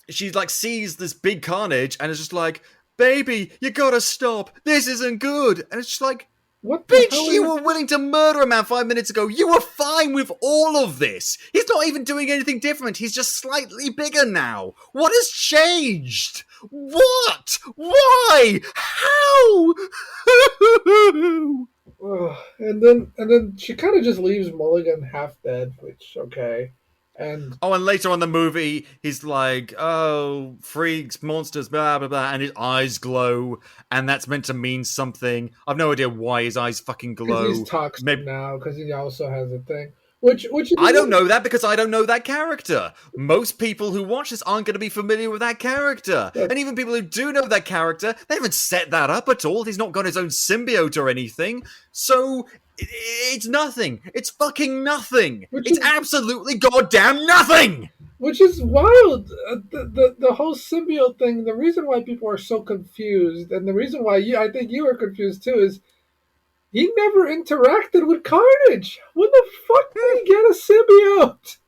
she, like, sees this big Carnage, and is just like, baby, you gotta stop. This isn't good. And it's just like, what bitch, you were willing to murder a man 5 minutes ago. You were fine with all of this. He's not even doing anything different. He's just slightly bigger now. What has changed? What? Why? How? And then she kind of just leaves Mulligan half dead, which, okay. And later on in the movie, he's like, oh, freaks, monsters, blah, blah, blah, and his eyes glow, and that's meant to mean something. I've no idea why his eyes fucking glow. He's toxic now, because he also has a thing. Which I don't know that because I don't know that character. Most people who watch this aren't going to be familiar with that character. And even people who do know that character, they haven't set that up at all. He's not got his own symbiote or anything. So... it's nothing. It's fucking nothing. It's absolutely goddamn nothing. Which is wild. The whole symbiote thing, the reason why people are so confused, and the reason why I think you were confused too, is he never interacted with Carnage. When the fuck did he get a symbiote?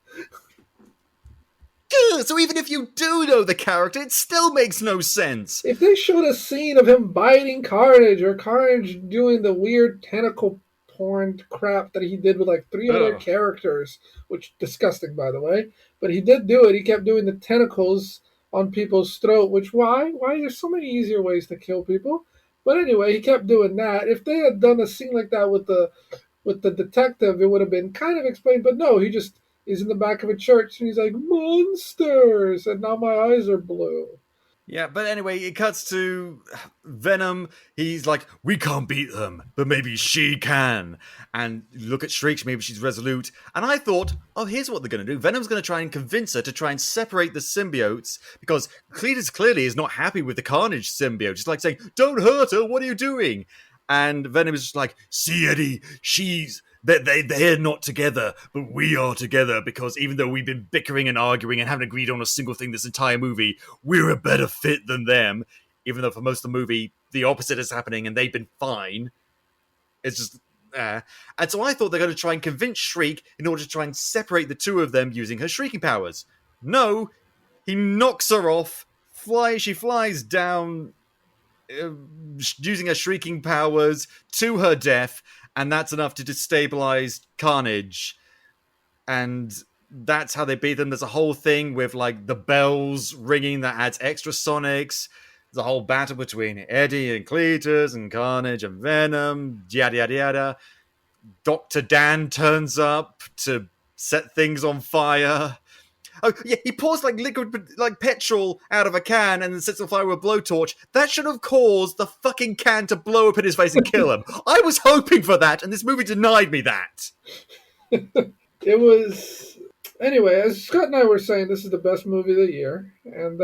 So even if you do know the character, it still makes no sense. If they showed a scene of him biting Carnage, or Carnage doing the weird tentacle porn crap that he did with like 3 other characters, which disgusting by the way, but he did do it. He kept doing the tentacles on people's throat, which why there's so many easier ways to kill people. But anyway, he kept doing that. If they had done a scene like that with the detective, it would have been kind of explained, but no, he just is in the back of a church and he's like, monsters, and now my eyes are blue. Yeah, but anyway, it cuts to Venom. He's like, we can't beat them, but maybe she can. And look at Shriek, maybe she's resolute. And I thought, oh, here's what they're going to do. Venom's going to try and convince her to try and separate the symbiotes, because Cletus clearly is not happy with the Carnage symbiote. It's like saying, don't hurt her, what are you doing? And Venom is just like, see, Eddie, they're not together, but we are together, because even though we've been bickering and arguing and haven't agreed on a single thing this entire movie, we're a better fit than them. Even though for most of the movie, the opposite is happening and they've been fine. It's just... And so I thought they're going to try and convince Shriek in order to try and separate the two of them using her shrieking powers. No, he knocks her off. She flies down using her shrieking powers to her death, and that's enough to destabilize Carnage. And that's how they beat them. There's a whole thing with like the bells ringing that adds extra sonics. There's a whole battle between Eddie and Cletus and Carnage and Venom, yada yada yada. Dr. Dan turns up to set things on fire. Oh, yeah, he pours like liquid, like petrol out of a can and then sets on fire with a blowtorch. That should have caused the fucking can to blow up in his face and kill him. I was hoping for that, and this movie denied me that. It was... Anyway, as Scott and I were saying, this is the best movie of the year. And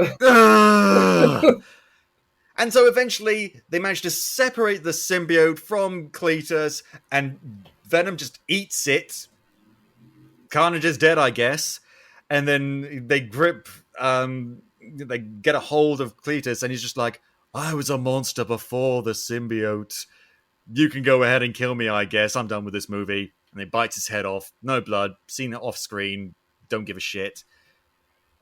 And so eventually they manage to separate the symbiote from Cletus, and Venom just eats it. Carnage is dead, I guess. And then they they get a hold of Cletus, and he's just like, I was a monster before the symbiote. You can go ahead and kill me, I guess. I'm done with this movie. And they bites his head off. No blood. Seen it off screen. Don't give a shit.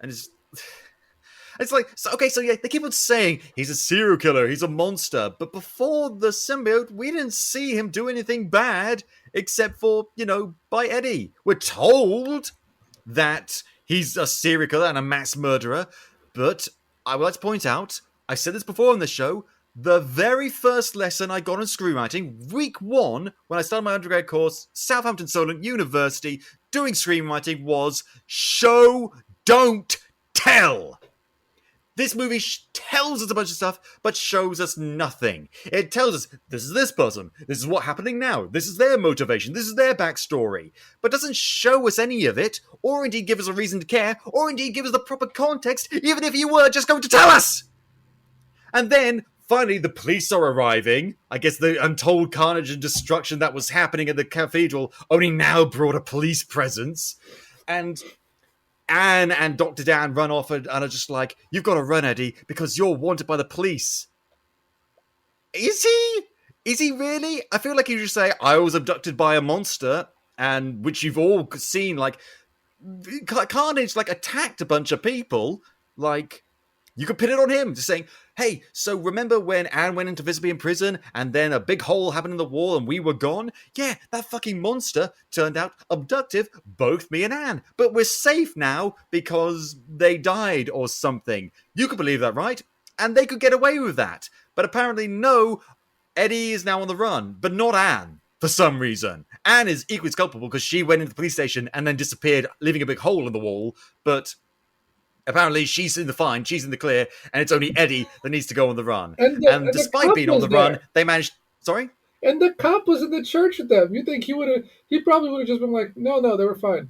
And it's like, so yeah, they keep on saying he's a serial killer, he's a monster. But before the symbiote, we didn't see him do anything bad, except for, by Eddie. We're told that he's a serial killer and a mass murderer. But I would like to point out, I've said this before on the show, the very first lesson I got in screenwriting, week 1, when I started my undergrad course, Southampton Solent University, doing screenwriting, was show, don't tell. This movie tells us a bunch of stuff, but shows us nothing. It tells us, this is this person, this is what's happening now, this is their motivation, this is their backstory, but doesn't show us any of it, or indeed give us a reason to care, or indeed give us the proper context, even if you were just going to tell us! And then, finally, the police are arriving. I guess the untold carnage and destruction that was happening at the cathedral only now brought a police presence. And Anne and Dr. Dan run off and are just like, you've got to run, Eddie, because you're wanted by the police. Is he? Is he really? I feel like you just say, I was abducted by a monster, and which you've all seen, like, Carnage, like, attacked a bunch of people. Like, you could pin it on him, just saying, hey, so remember when Anne went into Visby in prison and then a big hole happened in the wall and we were gone? Yeah, that fucking monster turned out abductive, both me and Anne. But we're safe now because they died or something. You could believe that, right? And they could get away with that. But apparently, no, Eddie is now on the run, but not Anne, for some reason. Anne is equally culpable because she went into the police station and then disappeared, leaving a big hole in the wall, but apparently, she's in the fine, she's in the clear, and it's only Eddie that needs to go on the run. And despite being on the run, they managed... Sorry? And the cop was in the church with them. You think he probably would have just been like, no, they were fine.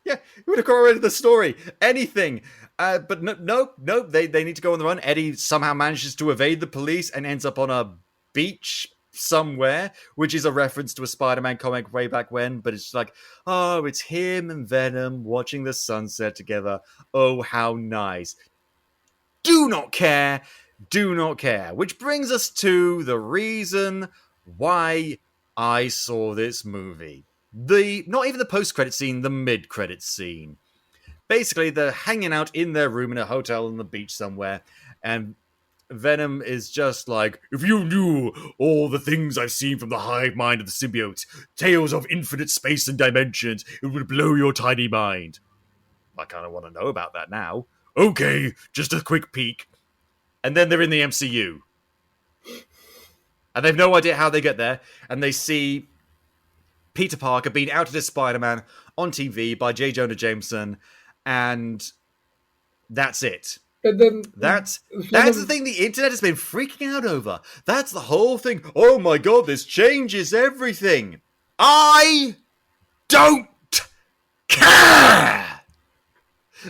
Yeah, he would have corroborated the story. Anything. But no, they need to go on the run. Eddie somehow manages to evade the police and ends up on a beach somewhere, which is a reference to a Spider-Man comic way back when, but it's like, oh, it's him and Venom watching the sunset together. Oh, how nice. Do not care. Which brings us to the reason why I saw this movie. Not even the post-credit scene, the mid-credit scene. Basically, they're hanging out in their room in a hotel on the beach somewhere, and Venom is just like, if you knew all the things I've seen from the hive mind of the symbiote, tales of infinite space and dimensions, it would blow your tiny mind. I kind of want to know about that now. Okay, just a quick peek. And then they're in the MCU. And they've no idea how they get there, and they see Peter Parker being outed as Spider-Man on TV by J. Jonah Jameson, and that's it. And then that's the thing the internet has been freaking out over. That's the whole thing. Oh my god, this changes everything. I don't care.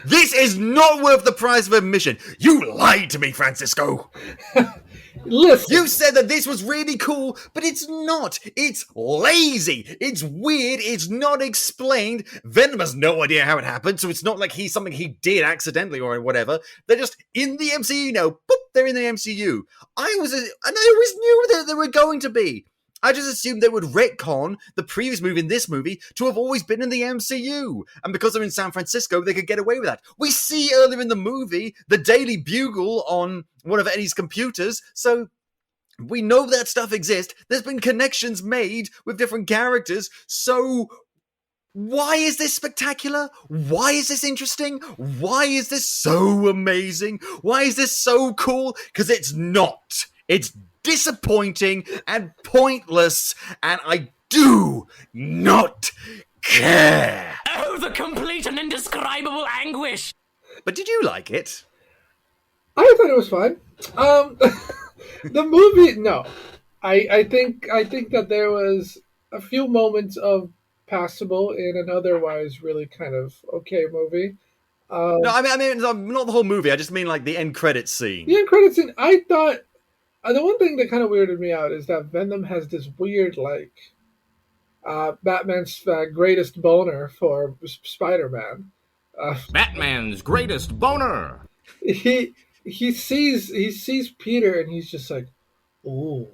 This is not worth the price of admission. You lied to me, Francisco. Listen. You said that this was really cool, but it's not. It's lazy. It's weird. It's not explained. Venom has no idea how it happened, so it's not like he's something he did accidentally or whatever. They're just in the MCU now. Boop, they're in the MCU. And I always knew that they were going to be. I just assumed they would retcon the previous movie and this movie to have always been in the MCU. And because they're in San Francisco, they could get away with that. We see earlier in the movie the Daily Bugle on one of Eddie's computers, so we know that stuff exists. There's been connections made with different characters, so why is this spectacular? Why is this interesting? Why is this so amazing? Why is this so cool? Because it's not. It's disappointing and pointless, and I do not care. Oh, the complete and indescribable anguish! But did you like it? I thought it was fun. The movie, no. I think that there was a few moments of passable in an otherwise really kind of okay movie. No, I mean, not the whole movie. I just mean like the end credits scene. The end credits scene, I thought the one thing that kind of weirded me out is that Venom has this weird like Batman's greatest boner for Spider-Man. Batman's greatest boner. He sees Peter and he's just like, ooh.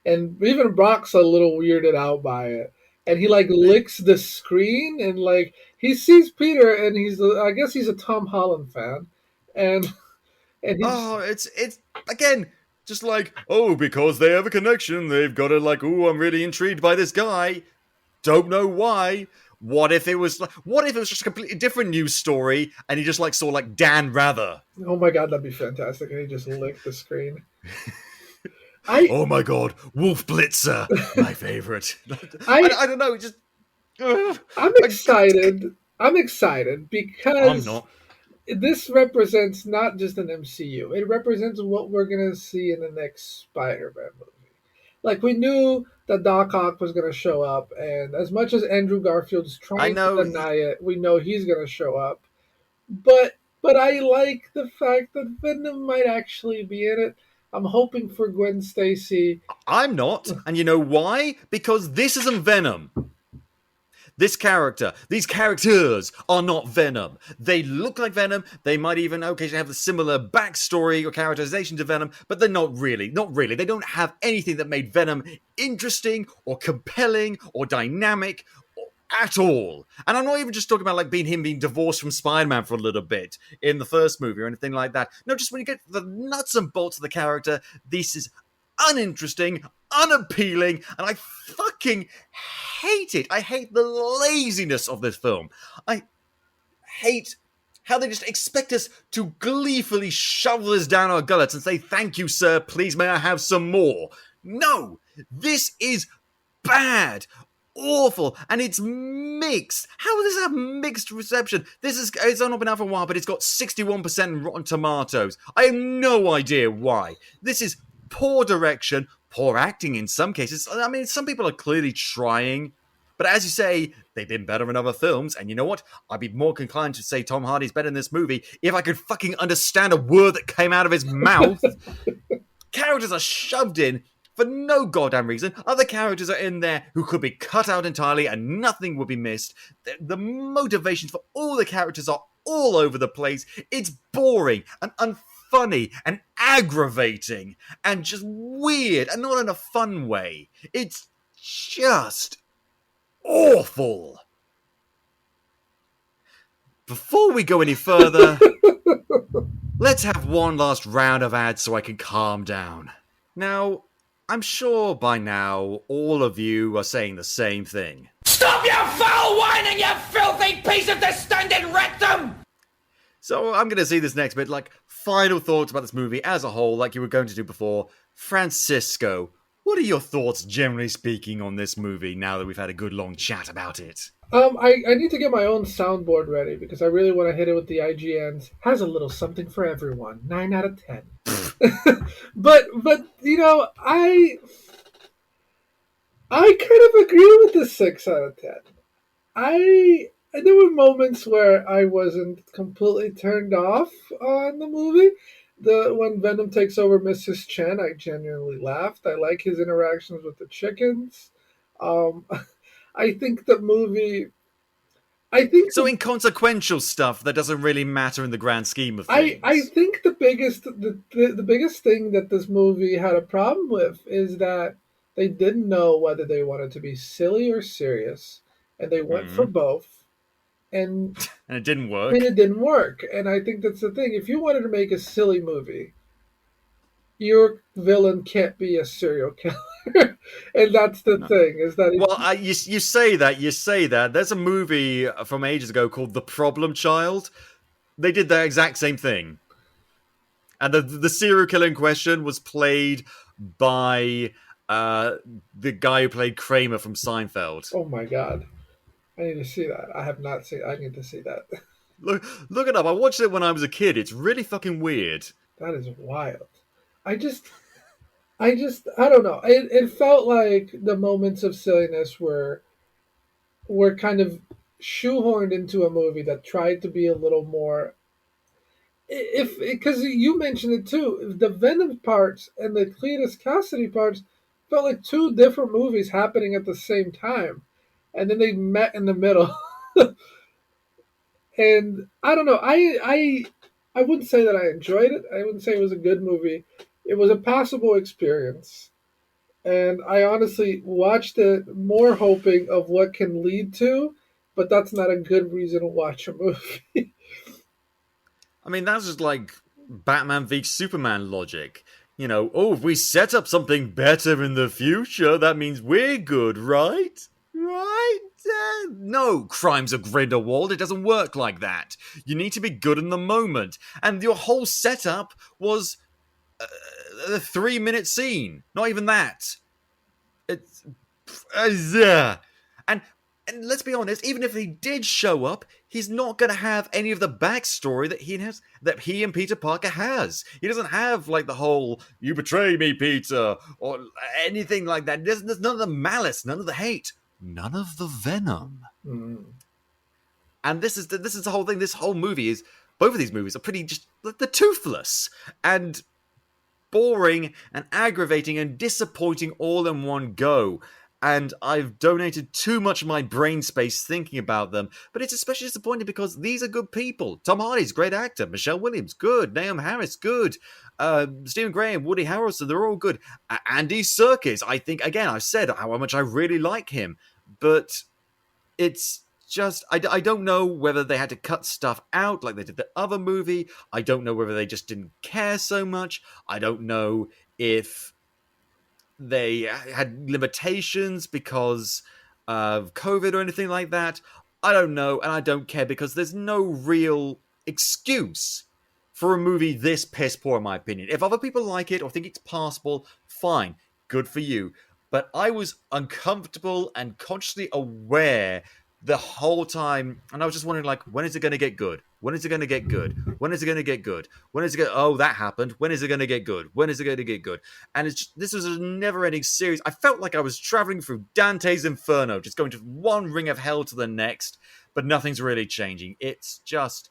And even Brock's a little weirded out by it. And he like licks the screen and like he sees Peter and I guess he's a Tom Holland fan. And he's, it's again just like, oh, because they have a connection, they've got to like, oh, I'm really intrigued by this guy. Don't know why. What if it was just a completely different news story and he just like saw like Dan Rather? Oh my god, that'd be fantastic. And he just licked the screen. Oh my god, Wolf Blitzer, my favorite. I don't know, just. I'm excited. I'm excited because I'm not. This represents not just an MCU. It represents what we're gonna see in the next Spider-Man movie. Like we knew that Doc Ock was gonna show up, and as much as Andrew Garfield's trying to deny it, we know he's gonna show up. But I like the fact that Venom might actually be in it. I'm hoping for Gwen Stacy. I'm not. And you know why? Because this isn't Venom. These characters are not Venom. They look like Venom. They might even occasionally have a similar backstory or characterization to Venom, but they're not really. Not really. They don't have anything that made Venom interesting or compelling or dynamic at all. And I'm not even just talking about like him being divorced from Spider-Man for a little bit in the first movie or anything like that. No, just when you get the nuts and bolts of the character, this is uninteresting, unappealing, and I fucking hate it. I hate the laziness of this film. I hate how they just expect us to gleefully shove this down our gullets and say, thank you, sir, please may I have some more. No, this is bad. Awful, and it's mixed. How does this have mixed reception? It's not been out for a while, but it's got 61% in Rotten Tomatoes. I have no idea why. This is poor direction, poor acting in some cases. I mean, some people are clearly trying, but as you say, they've been better in other films, and you know what? I'd be more inclined to say Tom Hardy's better in this movie if I could fucking understand a word that came out of his mouth. Characters are shoved in for no goddamn reason. Other characters are in there who could be cut out entirely and nothing would be missed. The motivations for all the characters are all over the place. It's boring and unfunny and aggravating and just weird and not in a fun way. It's just awful. Before we go any further, let's have one last round of ads so I can calm down. Now, I'm sure by now all of you are saying the same thing. Stop your foul whining, you filthy piece of distended rectum! So I'm going to see this next bit, like, final thoughts about this movie as a whole, like you were going to do before. Francisco, what are your thoughts, generally speaking, on this movie, now that we've had a good long chat about it? I need to get my own soundboard ready, because I really want to hit it with the IGNs. Has a little something for everyone. 9 out of 10. But you know, I kind of agree with the 6 out of 10. There were moments where I wasn't completely turned off on the movie. When Venom takes over Mrs. Chen, I genuinely laughed. I like his interactions with the chickens. I think the movie. So inconsequential stuff that doesn't really matter in the grand scheme of things. I think the biggest thing that this movie had a problem with is that they didn't know whether they wanted to be silly or serious, and they went for both, and it didn't work. And it didn't work. And I think that's the thing. If you wanted to make a silly movie, your villain can't be a serial killer. And that's the thing, is that... Well, you say that. There's a movie from ages ago called The Problem Child. They did the exact same thing. And the serial killer in question was played by the guy who played Kramer from Seinfeld. Oh my god. I need to see that. I have not seen. I need to see that. Look it up. I watched it when I was a kid. It's really fucking weird. That is wild. I just, I don't know. It felt like the moments of silliness were kind of shoehorned into a movie that tried to be a little more. If because you mentioned it too, the Venom parts and the Cletus Cassidy parts felt like two different movies happening at the same time, and then they met in the middle. And I don't know. I wouldn't say that I enjoyed it. I wouldn't say it was a good movie. It was a passable experience. And I honestly watched it more hoping of what can lead to, but that's not a good reason to watch a movie. I mean, that's just like Batman v Superman logic. You know, oh, if we set up something better in the future, that means we're good, right? Right? No, crimes are Grindelwald. It doesn't work like that. You need to be good in the moment. And your whole setup was a 3-minute scene. Not even that. It's... And let's be honest, even if he did show up, he's not going to have any of the backstory that he and Peter Parker has. He doesn't have like the whole "you betray me, Peter" or anything like that. There's none of the malice, none of the hate, none of the venom. And this is the whole thing. This whole movie is both of these movies are pretty just they're toothless and boring and aggravating and disappointing all in one go. And I've donated too much of my brain space thinking about them. But it's especially disappointing because these are good people. Tom Hardy's a great actor. Michelle Williams, good. Naomi Harris, good. Stephen Graham, Woody Harrelson, they're all good. Andy Serkis, I think, again, I've said how much I really like him. But it's just, I don't know whether they had to cut stuff out like they did the other movie. I don't know whether they just didn't care so much. I don't know if they had limitations because of COVID or anything like that. I don't know, and I don't care because there's no real excuse for a movie this piss poor, in my opinion. If other people like it or think it's passable, fine, good for you. But I was uncomfortable and consciously aware the whole time, and I was just wondering, like, when is it going to get good? When is it going to get good? When is it going to get good? When is it going to... Oh, that happened. When is it going to get good? When is it going to get good? And this was a never-ending series. I felt like I was traveling through Dante's Inferno, just going to one ring of hell to the next, but nothing's really changing. It's just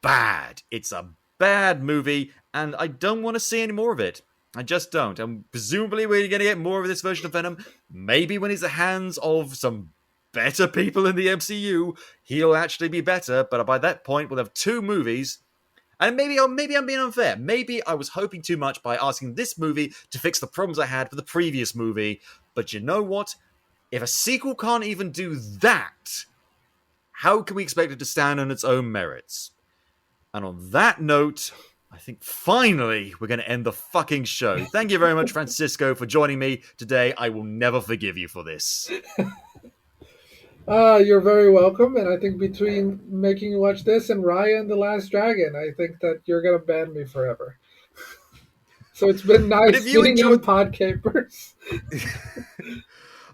bad. It's a bad movie, and I don't want to see any more of it. I just don't. And presumably we're going to get more of this version of Venom. Maybe when he's in the hands of some better people in the MCU, he'll actually be better, but by that point we'll have two movies. And maybe I'm being unfair. Maybe I was hoping too much by asking this movie to fix the problems I had with the previous movie. But you know what? If a sequel can't even do that, how can we expect it to stand on its own merits? And on that note, I think finally we're going to end the fucking show. Thank you very much, Francisco, for joining me today. I will never forgive you for this. You're very welcome, and I think between making you watch this and Raya and the Last Dragon, I think that you're going to ban me forever. So it's been nice being on Podcapers.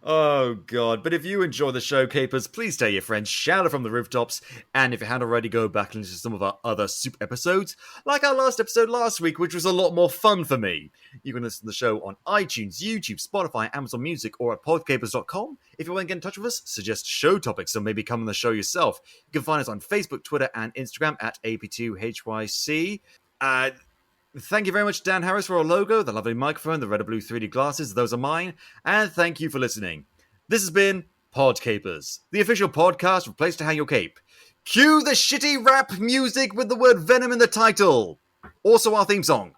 Oh, God. But if you enjoy the show, Capers, please tell your friends, shout it from the rooftops, and if you haven't already, go back and listen to some of our other super episodes, like our last episode last week, which was a lot more fun for me. You can listen to the show on iTunes, YouTube, Spotify, Amazon Music, or at podcapers.com. If you want to get in touch with us, suggest show topics, or maybe come on the show yourself. You can find us on Facebook, Twitter, and Instagram at AP2HYC. Thank you very much, Dan Harris, for our logo, the lovely microphone, the red and blue 3D glasses. Those are mine. And thank you for listening. This has been Podcapers, the official podcast for a place to hang your cape. Cue the shitty rap music with the word Venom in the title. Also our theme song.